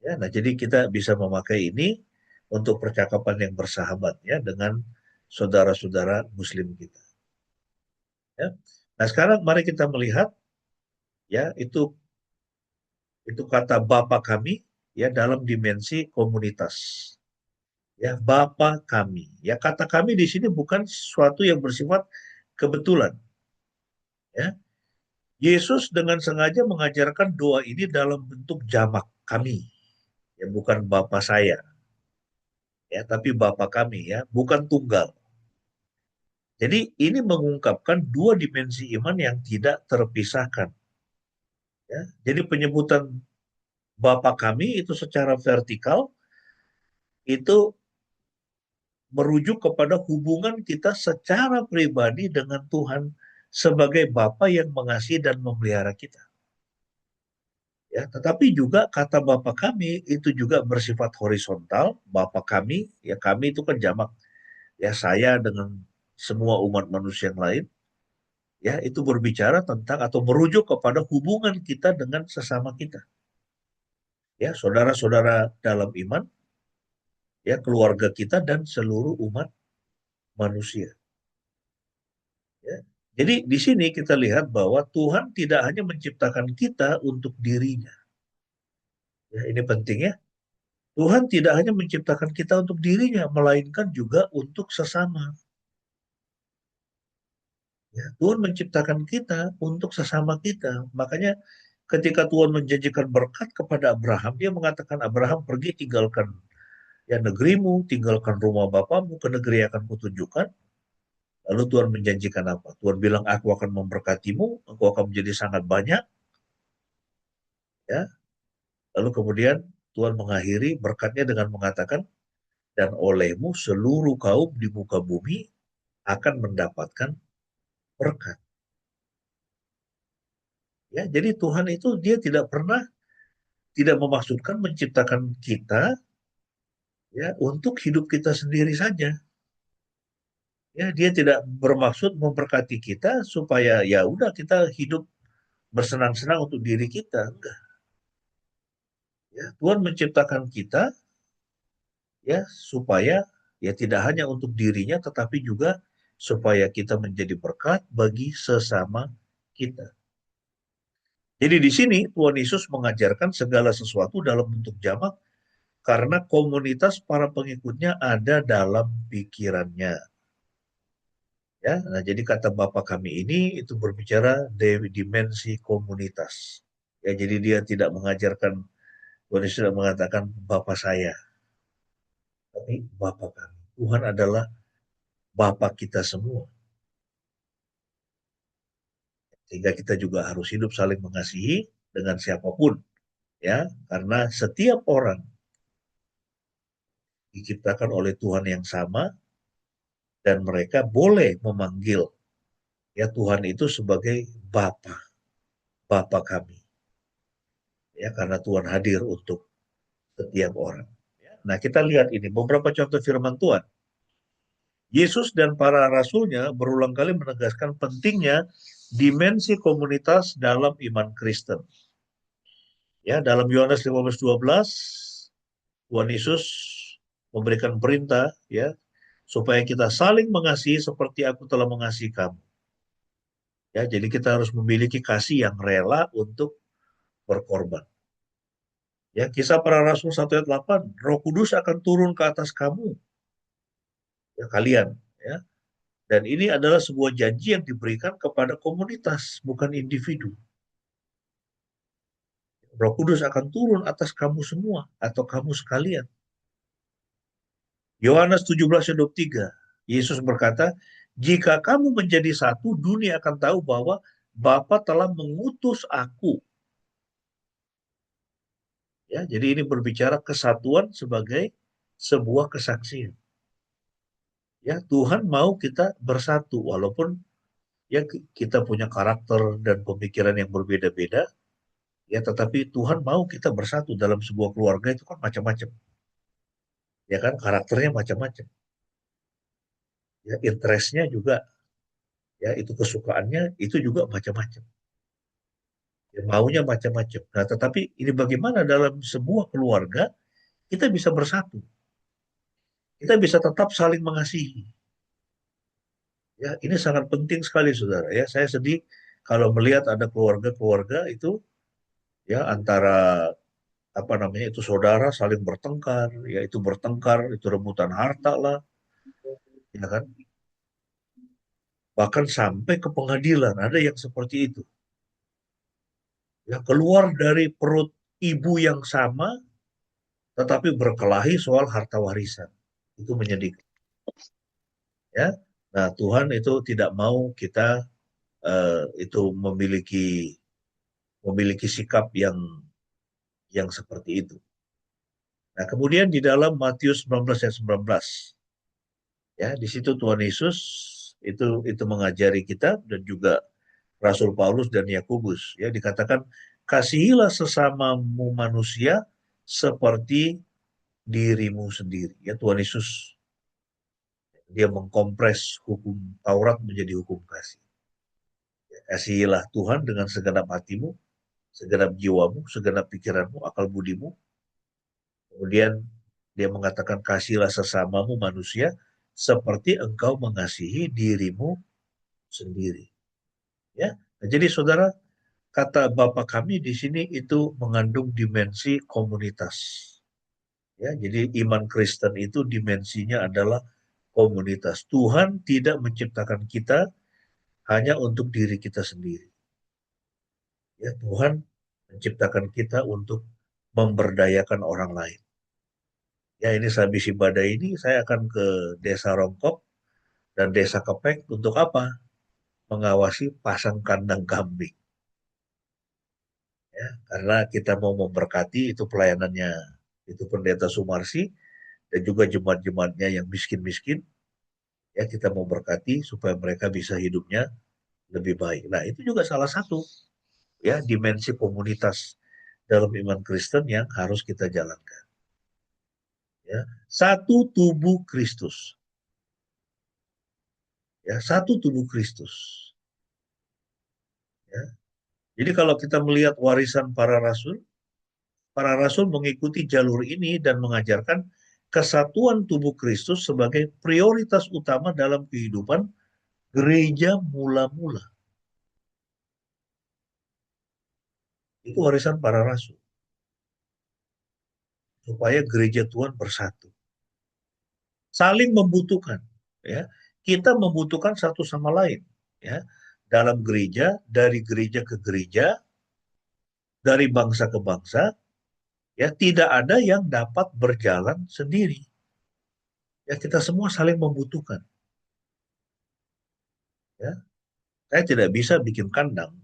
Ya, nah jadi kita bisa memakai ini untuk percakapan yang bersahabat ya dengan saudara-saudara Muslim kita. Ya. Nah sekarang mari kita melihat ya itu kata Bapa kami ya dalam dimensi komunitas. Ya, Bapa kami. Ya, kata kami di sini bukan sesuatu yang bersifat kebetulan. Ya, Yesus dengan sengaja mengajarkan doa ini dalam bentuk jamak kami. Ya, bukan Bapa saya, ya, tapi Bapa kami, ya, bukan tunggal. Jadi ini mengungkapkan dua dimensi iman yang tidak terpisahkan. Ya. Jadi penyebutan Bapa kami itu secara vertikal itu merujuk kepada hubungan kita secara pribadi dengan Tuhan sebagai Bapa yang mengasihi dan memelihara kita. Ya, tetapi juga kata Bapa kami itu juga bersifat horizontal. Bapa kami, ya kami itu kan jamak, ya saya dengan semua umat manusia yang lain, ya itu berbicara tentang atau merujuk kepada hubungan kita dengan sesama kita. Ya, saudara-saudara dalam iman, ya keluarga kita dan seluruh umat manusia. Ya. Jadi di sini kita lihat bahwa Tuhan tidak hanya menciptakan kita untuk dirinya. Ya, ini penting ya. Tuhan tidak hanya menciptakan kita untuk dirinya, melainkan juga untuk sesama. Ya, Tuhan menciptakan kita untuk sesama kita. Makanya ketika Tuhan menjanjikan berkat kepada Abraham, dia mengatakan, Abraham pergi tinggalkan ya negerimu, tinggalkan rumah bapamu ke negeri yang akan kutunjukkan. Lalu Tuhan menjanjikan apa? Tuhan bilang, aku akan memberkatimu, aku akan menjadi sangat banyak. Ya, lalu kemudian Tuhan mengakhiri berkatnya dengan mengatakan, dan olehmu seluruh kaum di muka bumi akan mendapatkan berkat. Ya, jadi Tuhan itu dia tidak pernah tidak memaksudkan menciptakan kita ya untuk hidup kita sendiri saja. Ya, dia tidak bermaksud memberkati kita supaya ya udah kita hidup bersenang-senang untuk diri kita. Enggak. Ya, Tuhan menciptakan kita ya supaya ya tidak hanya untuk dirinya tetapi juga supaya kita menjadi berkat bagi sesama kita. Jadi di sini Tuhan Yesus mengajarkan segala sesuatu dalam bentuk jamak karena komunitas para pengikutnya ada dalam pikirannya. Ya, nah jadi kata Bapa kami ini itu berbicara dari dimensi komunitas. Ya, jadi dia tidak mengajarkan, Tuhan Yesus tidak mengatakan Bapa saya, tapi Bapa kami. Tuhan adalah Bapa kita semua. Sehingga kita juga harus hidup saling mengasihi dengan siapapun, ya, karena setiap orang diciptakan oleh Tuhan yang sama dan mereka boleh memanggil ya Tuhan itu sebagai Bapa, Bapa kami. Ya, karena Tuhan hadir untuk setiap orang. Nah, kita lihat ini beberapa contoh firman Tuhan. Yesus dan para rasulnya berulang kali menegaskan pentingnya dimensi komunitas dalam iman Kristen. Ya, dalam Yohanes 15:12 Tuhan Yesus memberikan perintah ya supaya kita saling mengasihi seperti aku telah mengasihi kamu. Ya, jadi kita harus memiliki kasih yang rela untuk berkorban. Ya, Kisah Para Rasul 1 ayat 8, Roh Kudus akan turun ke atas kamu, ya kalian, ya. Dan ini adalah sebuah janji yang diberikan kepada komunitas, bukan individu. Roh Kudus akan turun atas kamu semua atau kamu sekalian. Yohanes 17 ayat 23, Yesus berkata, jika kamu menjadi satu, dunia akan tahu bahwa Bapa telah mengutus aku. Ya, jadi ini berbicara kesatuan sebagai sebuah kesaksian. Ya, Tuhan mau kita bersatu walaupun ya kita punya karakter dan pemikiran yang berbeda-beda, ya tetapi Tuhan mau kita bersatu dalam sebuah keluarga itu kan macam-macam. Ya kan karakternya macam-macam. Ya interestnya juga, ya itu kesukaannya itu juga macam-macam. Ya, maunya macam-macam. Nah, tetapi ini bagaimana dalam sebuah keluarga kita bisa bersatu. Kita bisa tetap saling mengasihi. Ya, ini sangat penting sekali Saudara ya. Saya sedih kalau melihat ada keluarga-keluarga itu ya antara apa namanya itu saudara saling bertengkar, ya itu bertengkar, itu rebutan harta lah, ya kan? Bahkan sampai ke pengadilan, ada yang seperti itu. Ya, keluar dari perut ibu yang sama, tetapi berkelahi soal harta warisan. Itu menyedihkan. Ya, nah Tuhan itu tidak mau kita itu memiliki sikap yang seperti itu. Nah, kemudian di dalam Matius 19 ayat 19, ya, di situ Tuhan Yesus itu mengajari kita dan juga Rasul Paulus dan Yakobus, ya, dikatakan kasihilah sesamamu manusia seperti dirimu sendiri. Ya, Tuhan Yesus dia mengkompres hukum Taurat menjadi hukum kasih. Ya, kasihilah Tuhan dengan segenap hatimu, segenap jiwamu, segenap pikiranmu, akal budimu. Kemudian dia mengatakan kasihlah sesamamu manusia seperti engkau mengasihi dirimu sendiri. Ya, nah, jadi saudara, kata Bapa kami di sini itu mengandung dimensi komunitas. Ya, jadi iman Kristen itu dimensinya adalah komunitas. Tuhan tidak menciptakan kita hanya untuk diri kita sendiri. Ya, Tuhan menciptakan kita untuk memberdayakan orang lain. Ya, ini sehabis ibadah ini saya akan ke Desa Rongkok dan Desa Kepek untuk apa? Mengawasi pasang kandang kambing. Ya, karena kita mau memberkati itu pelayanannya itu Pendeta Sumarsi dan juga jemaat-jemaatnya yang miskin-miskin, ya kita mau berkati supaya mereka bisa hidupnya lebih baik. Nah, itu juga salah satu ya dimensi komunitas dalam iman Kristen yang harus kita jalankan. Ya, satu tubuh Kristus. Ya, satu tubuh Kristus. Ya. Jadi kalau kita melihat warisan para rasul mengikuti jalur ini dan mengajarkan kesatuan tubuh Kristus sebagai prioritas utama dalam kehidupan gereja mula-mula. Itu warisan para rasul. Supaya gereja Tuhan bersatu. Saling membutuhkan. Ya. Kita membutuhkan satu sama lain. Ya. Dalam gereja, dari gereja ke gereja, dari bangsa ke bangsa, ya tidak ada yang dapat berjalan sendiri. Ya, kita semua saling membutuhkan. Ya. Saya tidak bisa bikin kandang,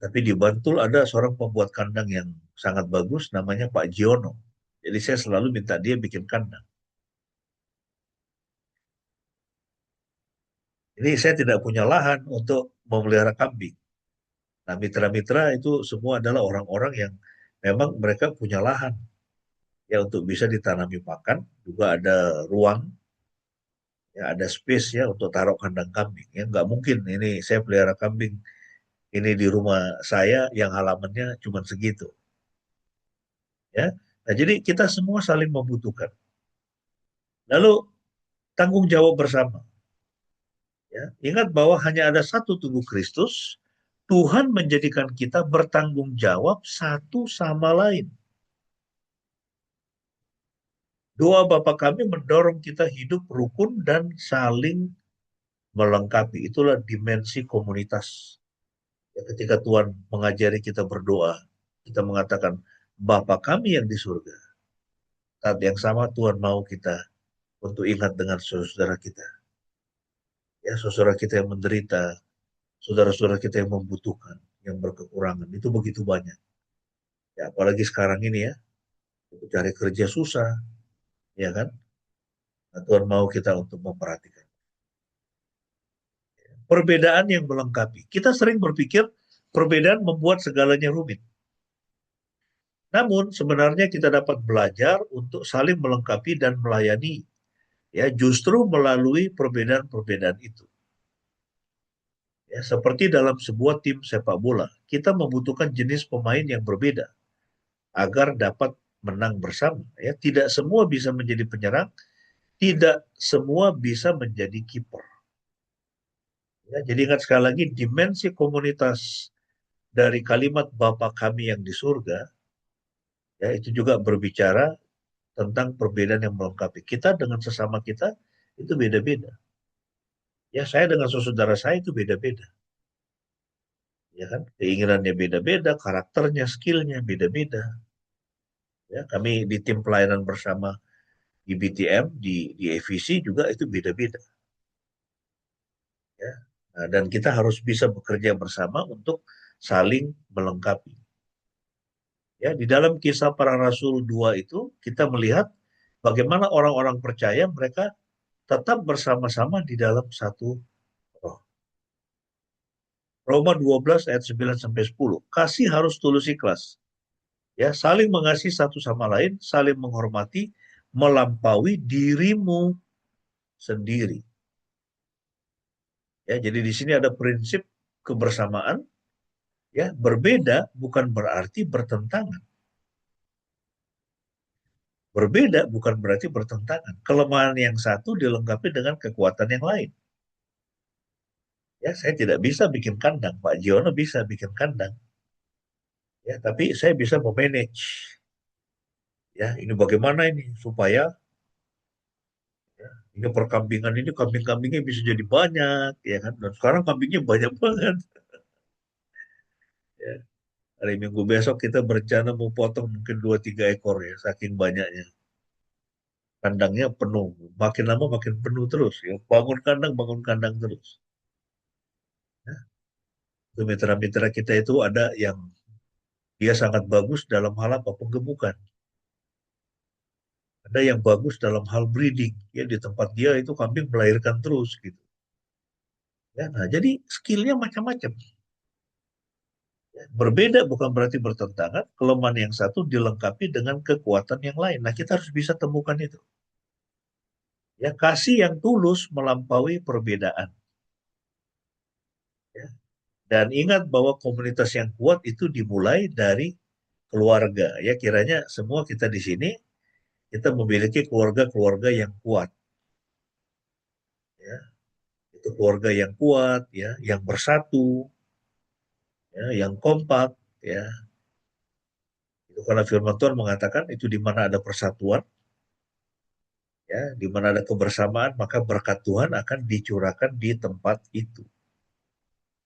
tapi di Bantul ada seorang pembuat kandang yang sangat bagus, namanya Pak Giono. Jadi saya selalu minta dia bikin kandang. Ini saya tidak punya lahan untuk memelihara kambing. Nah, mitra-mitra itu semua adalah orang-orang yang memang mereka punya lahan ya untuk bisa ditanami pakan, juga ada ruang, ya ada space ya untuk taruh kandang kambing. Ya nggak mungkin ini saya pelihara kambing ini di rumah saya yang halamannya cuma segitu. Ya, nah jadi kita semua saling membutuhkan. Lalu tanggung jawab bersama. Ya, ingat bahwa hanya ada satu tubuh Kristus. Tuhan menjadikan kita bertanggung jawab satu sama lain. Doa Bapa kami mendorong kita hidup rukun dan saling melengkapi. Itulah dimensi komunitas. Ya, ketika Tuhan mengajari kita berdoa, kita mengatakan, Bapa kami yang di surga. Saat yang sama Tuhan mau kita untuk ingat dengan saudara-saudara kita. Ya, saudara kita yang menderita, saudara-saudara kita yang membutuhkan, yang berkekurangan. Itu begitu banyak. Ya, apalagi sekarang ini ya, cari kerja susah, ya kan? Nah, Tuhan mau kita untuk memperhatikan. Perbedaan yang melengkapi. Kita sering berpikir perbedaan membuat segalanya rumit. Namun sebenarnya kita dapat belajar untuk saling melengkapi dan melayani ya justru melalui perbedaan-perbedaan itu. Ya, seperti dalam sebuah tim sepak bola, kita membutuhkan jenis pemain yang berbeda agar dapat menang bersama. Ya, tidak semua bisa menjadi penyerang, tidak semua bisa menjadi kiper. Ya, jadi ingat sekali lagi dimensi komunitas dari kalimat Bapa kami yang di surga Ya, itu juga berbicara tentang perbedaan yang melengkapi. Kita dengan sesama kita itu beda-beda. Ya, saya dengan saudara saya itu beda-beda. Ya kan? Keinginannya beda-beda, karakternya, skillnya beda-beda. Ya, kami di tim pelayanan bersama di BTM, di EVC juga itu beda-beda. Ya. Nah, dan kita harus bisa bekerja bersama untuk saling melengkapi. Ya, di dalam kisah para rasul 2 itu kita melihat bagaimana orang-orang percaya mereka tetap bersama-sama di dalam satu roh. Roma 12 ayat 9 sampai 10. Kasih harus tulus ikhlas. Ya, saling mengasihi satu sama lain, saling menghormati, melampaui dirimu sendiri. Ya, jadi di sini ada prinsip kebersamaan. Ya, berbeda bukan berarti bertentangan. Berbeda bukan berarti bertentangan. Kelemahan yang satu dilengkapi dengan kekuatan yang lain. Ya, saya tidak bisa bikin kandang. Pak Jiono bisa bikin kandang. Ya, tapi saya bisa memanage. Ya, ini bagaimana ini supaya ya, ini perkambingan ini kambing-kambingnya bisa jadi banyak, ya kan? Dan sekarang kambingnya banyak banget. Ya, hari Minggu besok kita berencana mau potong mungkin 2-3 ekor ya, saking banyaknya. Kandangnya penuh, makin lama makin penuh terus. Ya, bangun kandang terus. Ya, itu mitra-mitra kita itu ada yang dia sangat bagus dalam hal apa? Penggemukan. Ada yang bagus dalam hal breeding. Ya, di tempat dia itu kambing melahirkan terus gitu. Ya, nah jadi skillnya macam-macam. Ya, berbeda bukan berarti bertentangan. Kelemahan yang satu dilengkapi dengan kekuatan yang lain. Nah, kita harus bisa temukan itu. Ya, kasih yang tulus melampaui perbedaan. Ya. Dan ingat bahwa komunitas yang kuat itu dimulai dari keluarga. Ya, kiranya semua kita di sini kita memiliki keluarga-keluarga yang kuat. Ya, itu keluarga yang kuat, ya, yang bersatu, ya, yang kompak, ya. Itu karena firman Tuhan mengatakan itu di mana ada persatuan, ya, di mana ada kebersamaan, maka berkat Tuhan akan dicurahkan di tempat itu.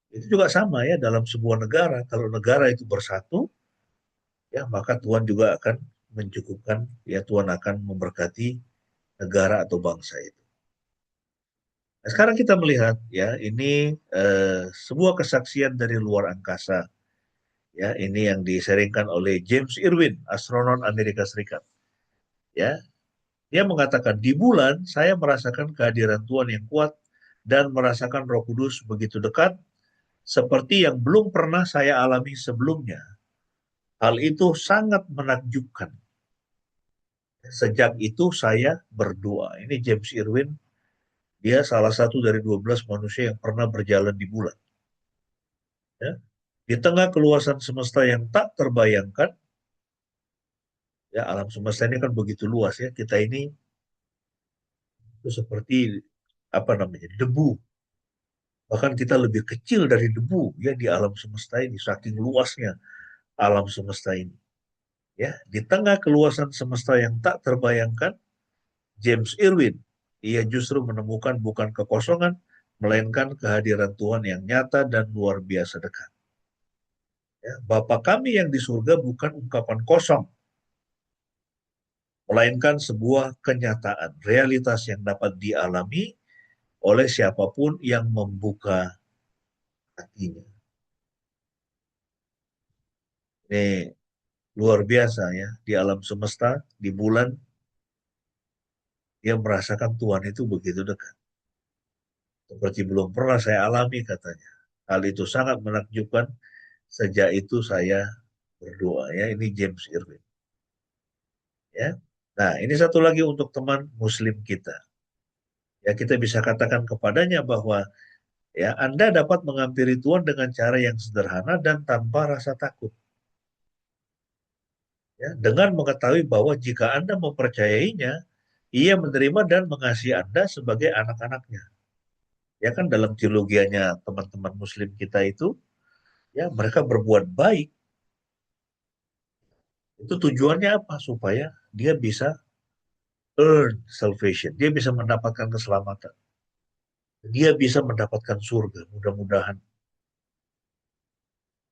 Itu juga sama ya dalam sebuah negara. Kalau negara itu bersatu, ya maka Tuhan juga akan mencukupkan, ya Tuhan akan memberkati negara atau bangsa itu. Nah, sekarang kita melihat ya ini sebuah kesaksian dari luar angkasa. Ya, ini yang diseringkan oleh James Irwin, astronom Amerika Serikat. Ya, dia mengatakan di bulan saya merasakan kehadiran Tuhan yang kuat dan merasakan Roh Kudus begitu dekat seperti yang belum pernah saya alami sebelumnya. Hal itu sangat menakjubkan. Sejak itu saya berdoa. Ini James Irwin, dia salah satu dari 12 manusia yang pernah berjalan di bulan. Ya. Di tengah keluasan semesta yang tak terbayangkan, ya alam semesta ini kan begitu luas ya. Kita ini itu seperti apa namanya debu. Bahkan kita lebih kecil dari debu ya di alam semesta ini. Saking luasnya alam semesta ini. Ya, di tengah keluasan semesta yang tak terbayangkan, James Irwin, ia justru menemukan bukan kekosongan, melainkan kehadiran Tuhan yang nyata dan luar biasa dekat. Ya, Bapa kami yang di surga bukan ungkapan kosong, melainkan sebuah kenyataan, realitas yang dapat dialami oleh siapapun yang membuka hatinya. Ini luar biasa ya, di alam semesta, di bulan, dia merasakan Tuhan itu begitu dekat. Seperti belum pernah saya alami katanya. Hal itu sangat menakjubkan. Sejak itu saya berdoa ya. Ini James Irwin. Ya. Nah, ini satu lagi untuk teman muslim kita. Ya, kita bisa katakan kepadanya bahwa ya Anda dapat menghampiri Tuhan dengan cara yang sederhana dan tanpa rasa takut. Ya, dengan mengetahui bahwa jika Anda mempercayainya, ia menerima dan mengasihi Anda sebagai anak-anaknya. Ya kan dalam teologianya teman-teman muslim kita itu, ya mereka berbuat baik Itu tujuannya apa? Supaya dia bisa earn salvation, dia bisa mendapatkan keselamatan, dia bisa mendapatkan surga. Mudah-mudahan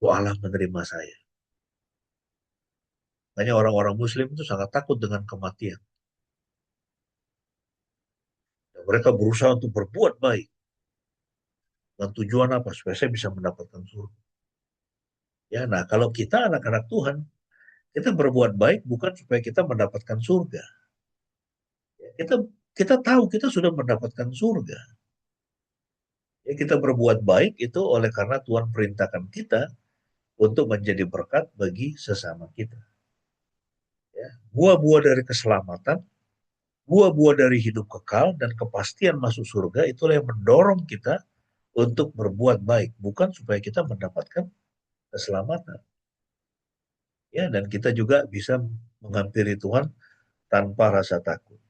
Allah menerima saya. Makanya orang-orang Muslim itu sangat takut dengan kematian. Dan mereka berusaha untuk berbuat baik. Dan tujuan apa? Supaya saya bisa mendapatkan surga. Ya, nah kalau kita anak-anak Tuhan, kita berbuat baik bukan supaya kita mendapatkan surga. Ya, kita tahu kita sudah mendapatkan surga. Ya, kita berbuat baik itu oleh karena Tuhan perintahkan kita untuk menjadi berkat bagi sesama kita. Ya, buah-buah dari keselamatan, buah-buah dari hidup kekal dan kepastian masuk surga itulah yang mendorong kita untuk berbuat baik, bukan supaya kita mendapatkan keselamatan. Ya, dan kita juga bisa menghampiri Tuhan tanpa rasa takut.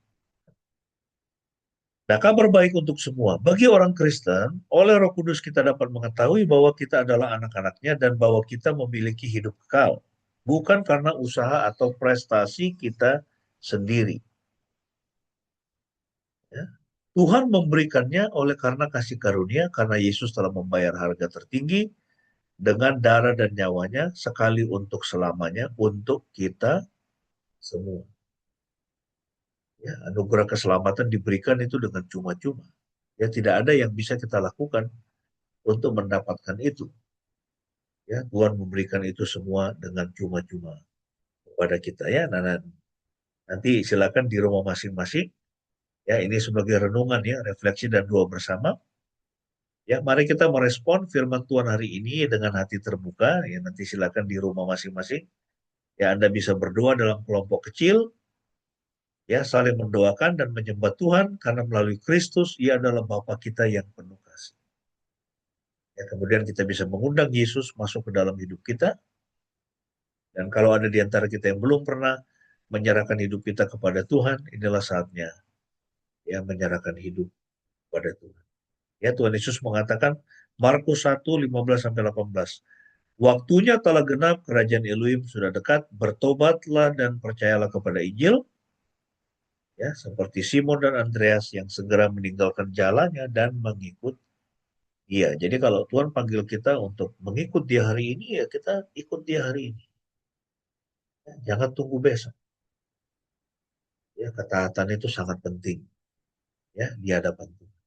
Nah, kabar baik untuk semua. Bagi orang Kristen, oleh Roh Kudus kita dapat mengetahui bahwa kita adalah anak-anaknya dan bahwa kita memiliki hidup kekal. Bukan karena usaha atau prestasi kita sendiri. Ya. Tuhan memberikannya oleh karena kasih karunia, karena Yesus telah membayar harga tertinggi dengan darah dan nyawanya sekali untuk selamanya untuk kita semua. Ya, anugerah keselamatan diberikan itu dengan cuma-cuma. Ya, tidak ada yang bisa kita lakukan untuk mendapatkan itu. Ya, Tuhan memberikan itu semua dengan cuma-cuma kepada kita ya. Nah, nanti silakan di rumah masing-masing. Ya, ini sebagai renungan ya, refleksi dan doa bersama. Ya, mari kita merespon firman Tuhan hari ini dengan hati terbuka. Ya, nanti silakan di rumah masing-masing. Ya, Anda bisa berdoa dalam kelompok kecil. Ya, saling mendoakan dan menyembah Tuhan karena melalui Kristus Ia adalah Bapa kita yang penuh kasih. Ya, kemudian kita bisa mengundang Yesus masuk ke dalam hidup kita. Dan kalau ada di antara kita yang belum pernah menyerahkan hidup kita kepada Tuhan, inilah saatnya ya menyerahkan hidup kepada Tuhan. Ya, Tuhan Yesus mengatakan Markus 1:15-18. Waktunya telah genap, kerajaan Elohim sudah dekat, bertobatlah dan percayalah kepada Injil. Ya, seperti Simon dan Andreas yang segera meninggalkan jalannya dan mengikut dia. Jadi kalau Tuhan panggil kita untuk mengikut dia hari ini, ya kita ikut dia hari ini. Ya, jangan tunggu besok. Ya, ketaatan itu sangat penting ya di hadapan Tuhan.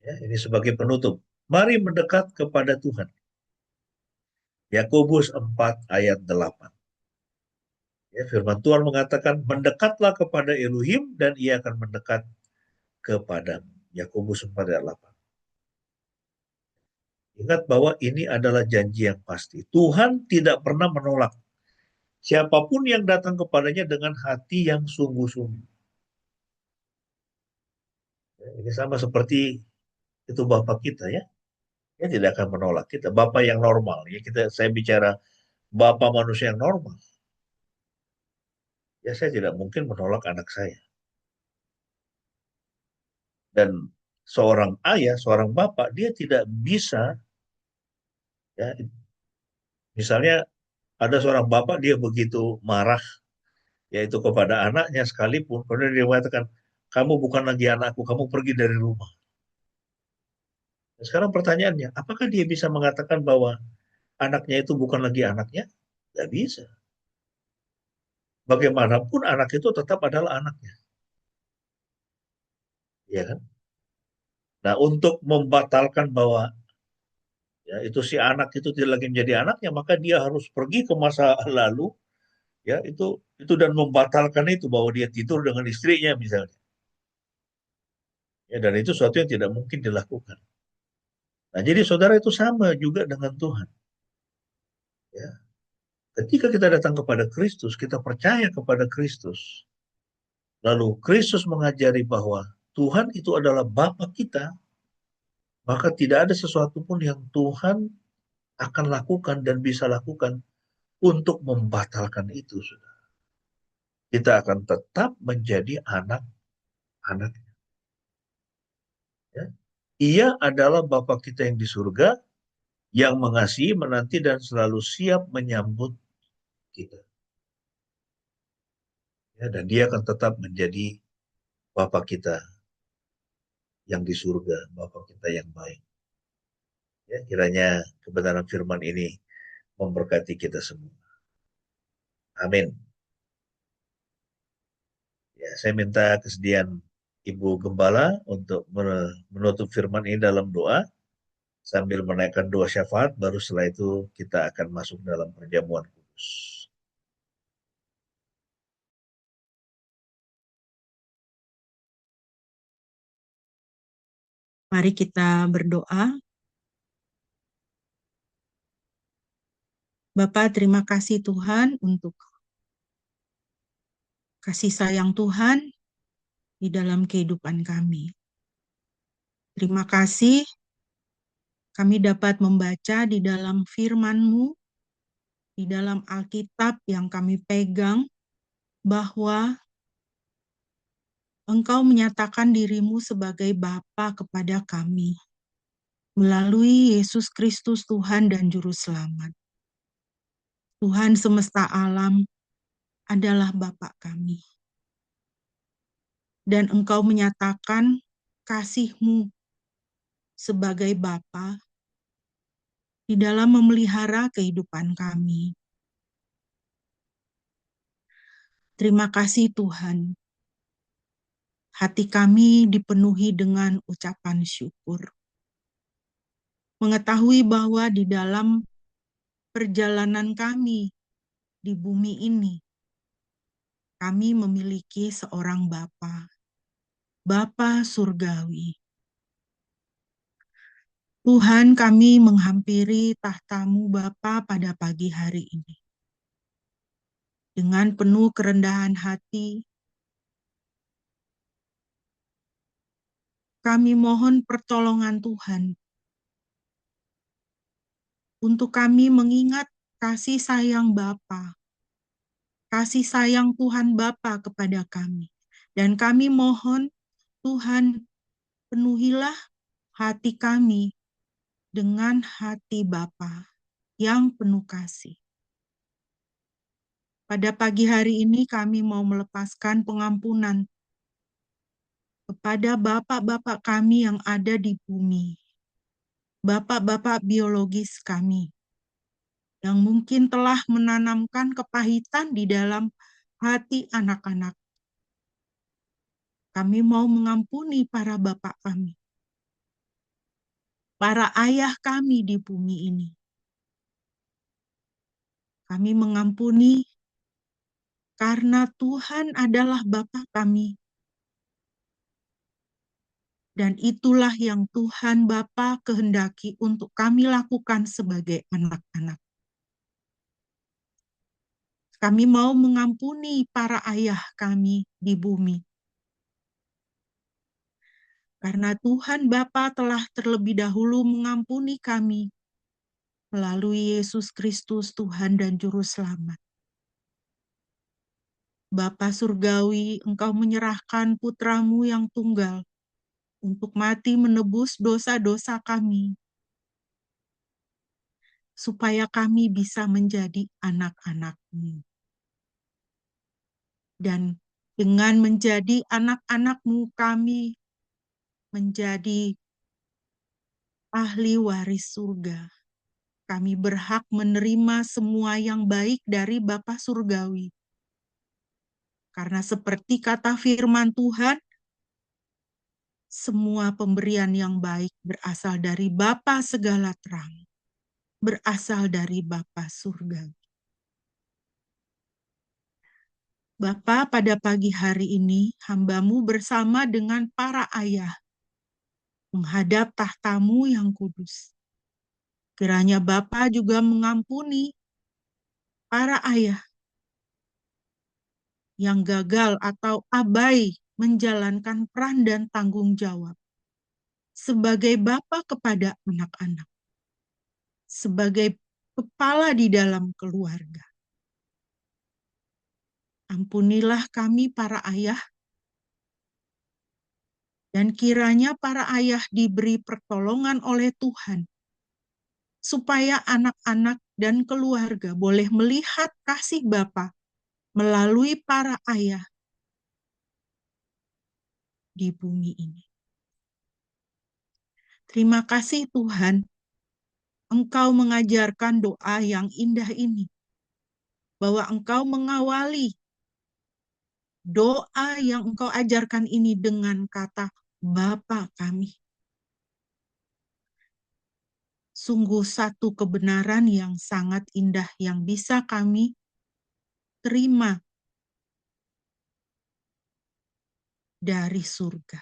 Ya, ini sebagai penutup. Mari mendekat kepada Tuhan. Yakobus 4 ayat 8. Ya, firman Tuhan mengatakan, mendekatlah kepada Elohim dan ia akan mendekat kepadamu. Yakobus 4 ayat 8. Ingat bahwa ini adalah janji yang pasti. Tuhan tidak pernah menolak siapapun yang datang kepadanya dengan hati yang sungguh-sungguh. Ya, ini sama seperti itu Bapak kita ya. Dia tidak akan menolak kita. Bapak yang normal. Ya, saya bicara Bapak manusia yang normal. Ya saya tidak mungkin menolak anak saya. Dan seorang ayah, seorang bapak, dia tidak bisa, ya, misalnya ada seorang bapak, dia begitu marah, yaitu kepada anaknya sekalipun, kemudian dia mengatakan, kamu bukan lagi anakku, kamu pergi dari rumah. Nah, sekarang pertanyaannya, apakah dia bisa mengatakan bahwa anaknya itu bukan lagi anaknya? Tidak bisa. Bagaimanapun anak itu tetap adalah anaknya. Ya kan? Nah, untuk membatalkan bahwa ya itu si anak itu tidak lagi menjadi anaknya, maka dia harus pergi ke masa lalu, ya itu dan membatalkan itu bahwa dia tidur dengan istrinya misalnya. Ya, dan itu sesuatu yang tidak mungkin dilakukan. Nah, jadi saudara itu sama juga dengan Tuhan. Ya. Ketika kita datang kepada Kristus, kita percaya kepada Kristus. Lalu Kristus mengajari bahwa Tuhan itu adalah Bapa kita, maka tidak ada sesuatu pun yang Tuhan akan lakukan dan bisa lakukan untuk membatalkan itu. Saudara. Kita akan tetap menjadi anak-anak. Ya. Ia adalah Bapa kita yang di surga, yang mengasihi, menanti, dan selalu siap menyambut kita. Ya, dan Dia akan tetap menjadi Bapa kita yang di surga, Bapa kita yang baik. Ya, kiranya kebenaran firman ini memberkati kita semua. Amin. Ya, saya minta kesediaan Ibu Gembala untuk menutup firman ini dalam doa sambil menaikkan doa syafaat, baru setelah itu kita akan masuk dalam perjamuan kudus. Mari kita berdoa. Bapa, terima kasih Tuhan untuk kasih sayang Tuhan di dalam kehidupan kami. Terima kasih kami dapat membaca di dalam firman-Mu, di dalam Alkitab yang kami pegang, bahwa Engkau menyatakan diri-Mu sebagai Bapa kepada kami, melalui Yesus Kristus Tuhan dan Juru Selamat. Tuhan semesta alam adalah Bapa kami. Dan Engkau menyatakan kasih-Mu sebagai Bapa di dalam memelihara kehidupan kami. Terima kasih Tuhan. Hati kami dipenuhi dengan ucapan syukur. Mengetahui bahwa di dalam perjalanan kami di bumi ini, kami memiliki seorang Bapa, Bapa surgawi. Tuhan, kami menghampiri tahta-Mu Bapa pada pagi hari ini. Dengan penuh kerendahan hati, kami mohon pertolongan Tuhan untuk kami mengingat kasih sayang Bapa, kasih sayang Tuhan Bapa kepada kami. Dan kami mohon Tuhan, penuhilah hati kami dengan hati Bapa yang penuh kasih. Pada pagi hari ini kami mau melepaskan pengampunan kepada bapak-bapak kami yang ada di bumi, bapak-bapak biologis kami, yang mungkin telah menanamkan kepahitan di dalam hati anak-anak. Kami mau mengampuni para bapak kami, para ayah kami di bumi ini. Kami mengampuni karena Tuhan adalah Bapa kami. Dan itulah yang Tuhan Bapa kehendaki untuk kami lakukan sebagai anak-anak. Kami mau mengampuni para ayah kami di bumi. Karena Tuhan Bapa telah terlebih dahulu mengampuni kami melalui Yesus Kristus Tuhan dan Juru Selamat. Bapa surgawi, Engkau menyerahkan putra-Mu yang tunggal untuk mati menebus dosa-dosa kami, supaya kami bisa menjadi anak-anak-Mu. Dan dengan menjadi anak-anak-Mu, kami menjadi ahli waris surga. Kami berhak menerima semua yang baik dari Bapa surgawi. Karena seperti kata firman Tuhan, semua pemberian yang baik berasal dari Bapa segala terang, berasal dari Bapa surgawi. Bapa, pada pagi hari ini, hamba-Mu bersama dengan para ayah menghadap tahta-Mu yang kudus. Kiranya Bapa juga mengampuni para ayah yang gagal atau abai menjalankan peran dan tanggung jawab sebagai Bapa kepada anak-anak, sebagai kepala di dalam keluarga. Ampunilah kami para ayah, dan kiranya para ayah diberi pertolongan oleh Tuhan, supaya anak-anak dan keluarga boleh melihat kasih Bapa melalui para ayah di bumi ini. Terima kasih Tuhan, Engkau mengajarkan doa yang indah ini, bahwa Engkau mengawali doa yang Engkau ajarkan ini dengan kata Bapa kami. Sungguh satu kebenaran yang sangat indah yang bisa kami terima dari surga.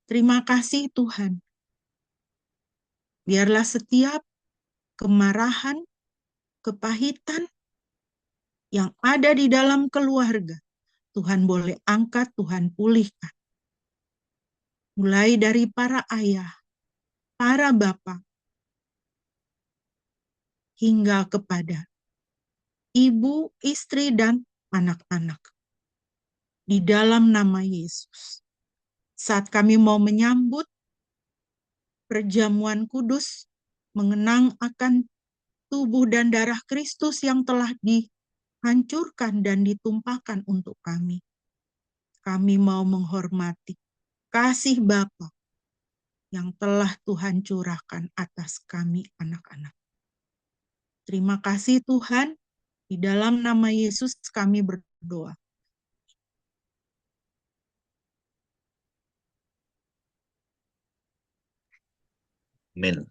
Terima kasih Tuhan. Biarlah setiap kemarahan, kepahitan yang ada di dalam keluarga, Tuhan boleh angkat, Tuhan pulihkan. Mulai dari para ayah, para bapak, hingga kepada ibu, istri, dan anak-anak. Di dalam nama Yesus. Saat kami mau menyambut perjamuan kudus, mengenang akan tubuh dan darah Kristus yang telah dihancurkan dan ditumpahkan untuk kami. Kami mau menghormati kasih Bapa yang telah Tuhan curahkan atas kami anak-anak. Terima kasih Tuhan, di dalam nama Yesus kami berdoa. Amin.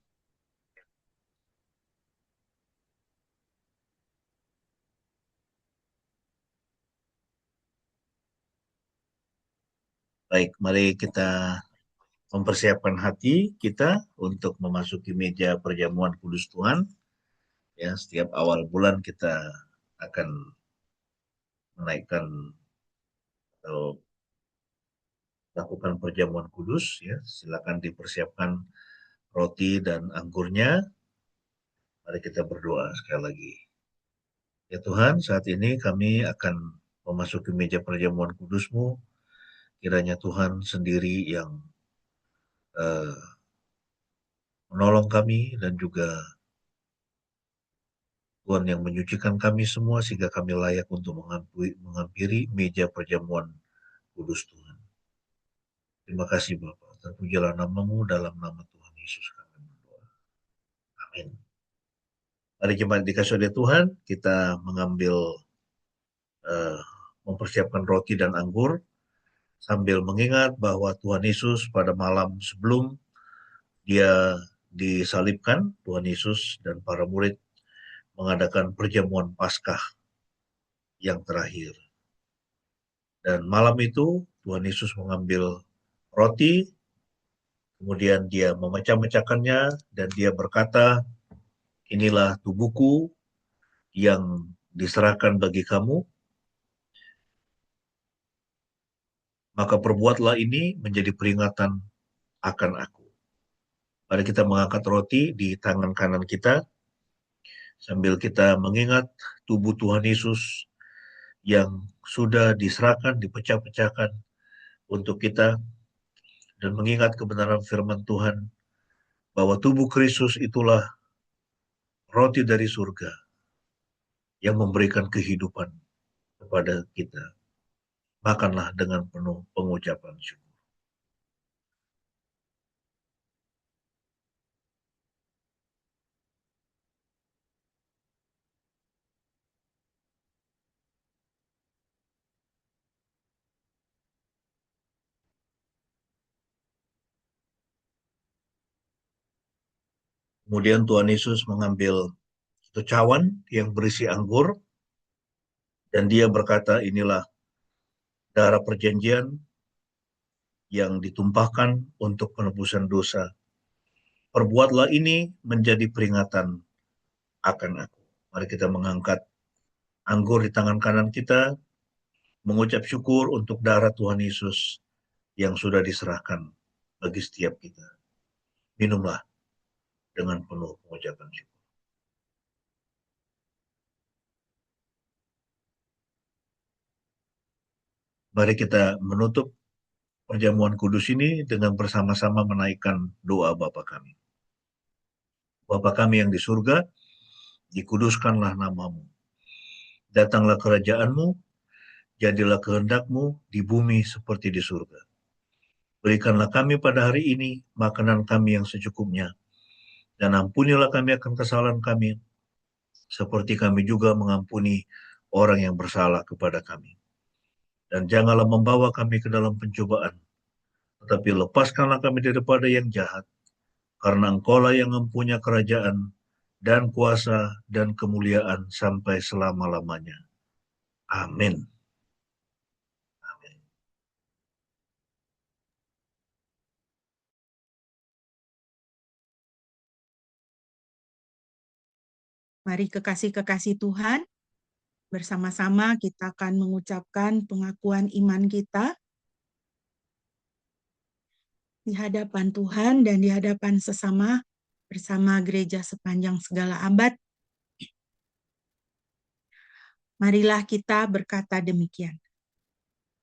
Baik, mari kita mempersiapkan hati kita untuk memasuki meja perjamuan kudus Tuhan. Ya, setiap awal bulan kita akan menaikkan atau lakukan perjamuan kudus. Ya, silakan dipersiapkan roti dan anggurnya. Mari kita berdoa sekali lagi. Ya Tuhan, saat ini kami akan memasuki meja perjamuan kudus-Mu. Kiranya Tuhan sendiri yang menolong kami dan juga Tuhan yang menyucikan kami semua sehingga kami layak untuk menghampiri meja perjamuan kudus Tuhan. Terima kasih Bapa. Terpujilah nama-Mu, dalam nama Tuhan Yesus kami berdoa. Amin. Mari jemaat dikasih oleh Tuhan, kita mempersiapkan roti dan anggur sambil mengingat bahwa Tuhan Yesus pada malam sebelum Dia disalibkan, Tuhan Yesus dan para murid mengadakan perjamuan Paskah yang terakhir. Dan malam itu Tuhan Yesus mengambil roti, kemudian Dia memecah-mecahkannya dan Dia berkata, inilah tubuhku yang diserahkan bagi kamu, maka perbuatlah ini menjadi peringatan akan aku. Mari kita mengangkat roti di tangan kanan kita, sambil kita mengingat tubuh Tuhan Yesus yang sudah diserahkan, dipecah-pecahkan untuk kita, dan mengingat kebenaran firman Tuhan, bahwa tubuh Kristus itulah roti dari surga yang memberikan kehidupan kepada kita. Makanlah dengan penuh pengucapan syukur. Kemudian Tuhan Yesus mengambil satu cawan yang berisi anggur, dan Dia berkata, inilah darah perjanjian yang ditumpahkan untuk penebusan dosa. Perbuatlah ini menjadi peringatan akan aku. Mari kita mengangkat anggur di tangan kanan kita, mengucap syukur untuk darah Tuhan Yesus yang sudah diserahkan bagi setiap kita. Minumlah dengan penuh pengucapan syukur. Mari kita menutup perjamuan kudus ini dengan bersama-sama menaikkan doa Bapa kami. Bapa kami yang di surga, dikuduskanlah nama-Mu, Datanglah kerajaan-Mu, jadilah kehendak-Mu di bumi seperti di surga. Berikanlah kami pada hari ini makanan kami yang secukupnya, dan ampunilah kami akan kesalahan kami, seperti kami juga mengampuni orang yang bersalah kepada kami. Dan janganlah membawa kami ke dalam pencobaan, tetapi lepaskanlah kami daripada yang jahat, karena Engkau-lah yang mempunyai kerajaan dan kuasa dan kemuliaan sampai selama-lamanya. Amin. Mari kekasih-kekasih Tuhan, bersama-sama kita akan mengucapkan pengakuan iman kita di hadapan Tuhan dan di hadapan sesama bersama gereja sepanjang segala abad. Marilah kita berkata demikian.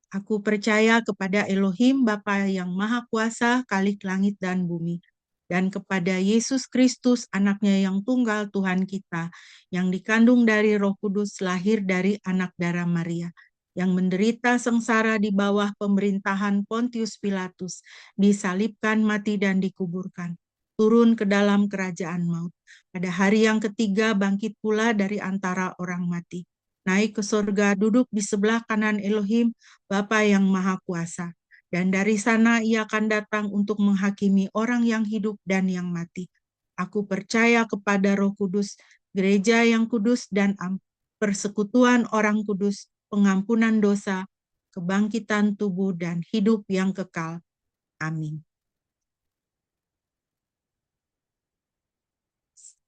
Aku percaya kepada Elohim Bapa yang Maha Kuasa, Khalik langit dan bumi, dan kepada Yesus Kristus, anaknya yang tunggal Tuhan kita, yang dikandung dari Roh Kudus, lahir dari anak darah Maria, yang menderita sengsara di bawah pemerintahan Pontius Pilatus, disalibkan, mati, dan dikuburkan, turun ke dalam kerajaan maut. Pada hari yang ketiga bangkit pula dari antara orang mati, naik ke surga, duduk di sebelah kanan Elohim, Bapa yang Maha Kuasa. Dan dari sana ia akan datang untuk menghakimi orang yang hidup dan yang mati. Aku percaya kepada Roh Kudus, gereja yang kudus dan persekutuan orang kudus, pengampunan dosa, kebangkitan tubuh dan hidup yang kekal. Amin.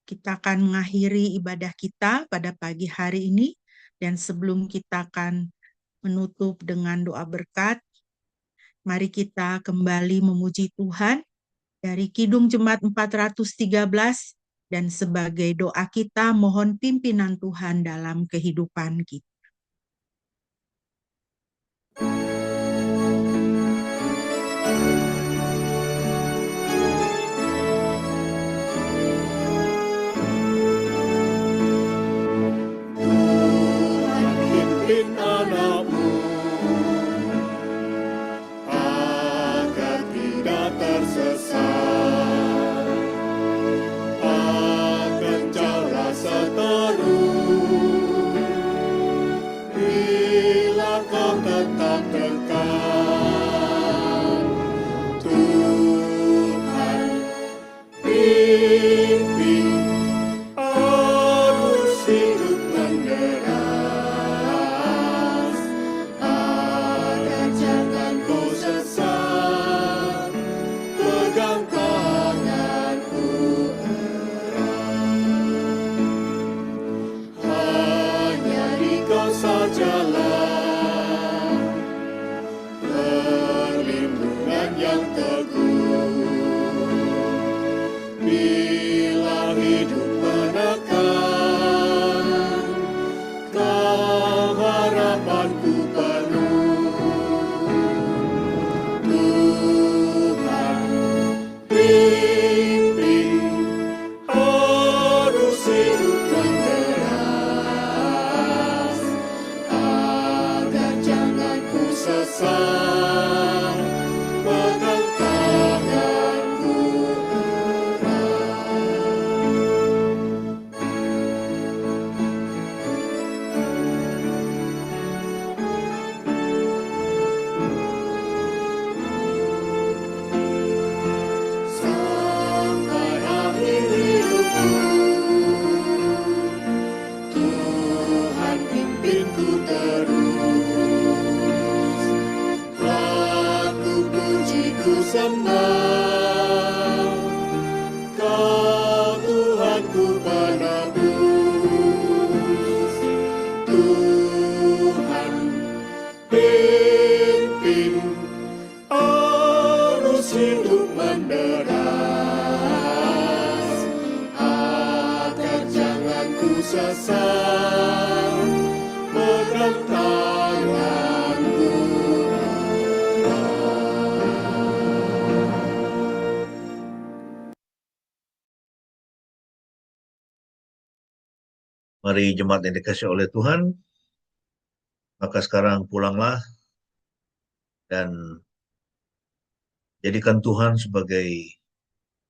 Kita akan mengakhiri ibadah kita pada pagi hari ini, dan sebelum kita akan menutup dengan doa berkat, mari kita kembali memuji Tuhan dari Kidung Jemaat 413, dan sebagai doa kita mohon pimpinan Tuhan dalam kehidupan kita. Mari jemaat yang dikasihi oleh Tuhan, Maka sekarang pulanglah dan jadikan Tuhan sebagai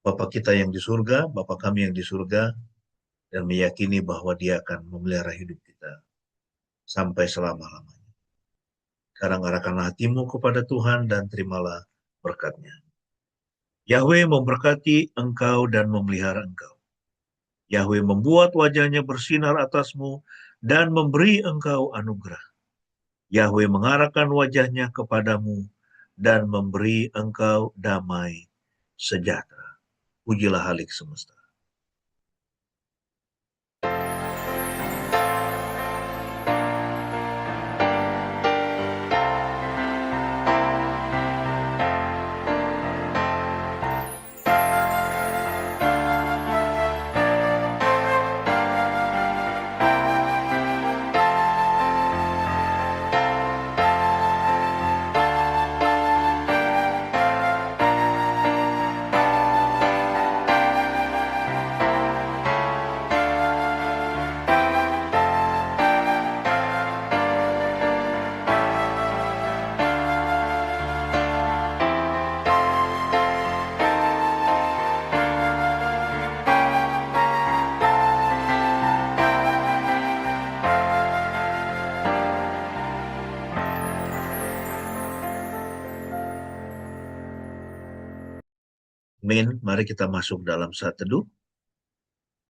Bapa kita yang di surga, Bapa kami yang di surga, dan meyakini bahwa Dia akan memelihara hidup kita sampai selama-lamanya. Sekarang arahkanlah hatimu kepada Tuhan dan terimalah berkat-Nya. Yahweh memberkati engkau dan memelihara engkau. Yahweh membuat wajahnya bersinar atasmu dan memberi engkau anugerah. Yahweh mengarahkan wajahnya kepadamu dan memberi engkau damai sejahtera. Pujilah Halik semesta. Amin. Mari kita masuk dalam saat teduh.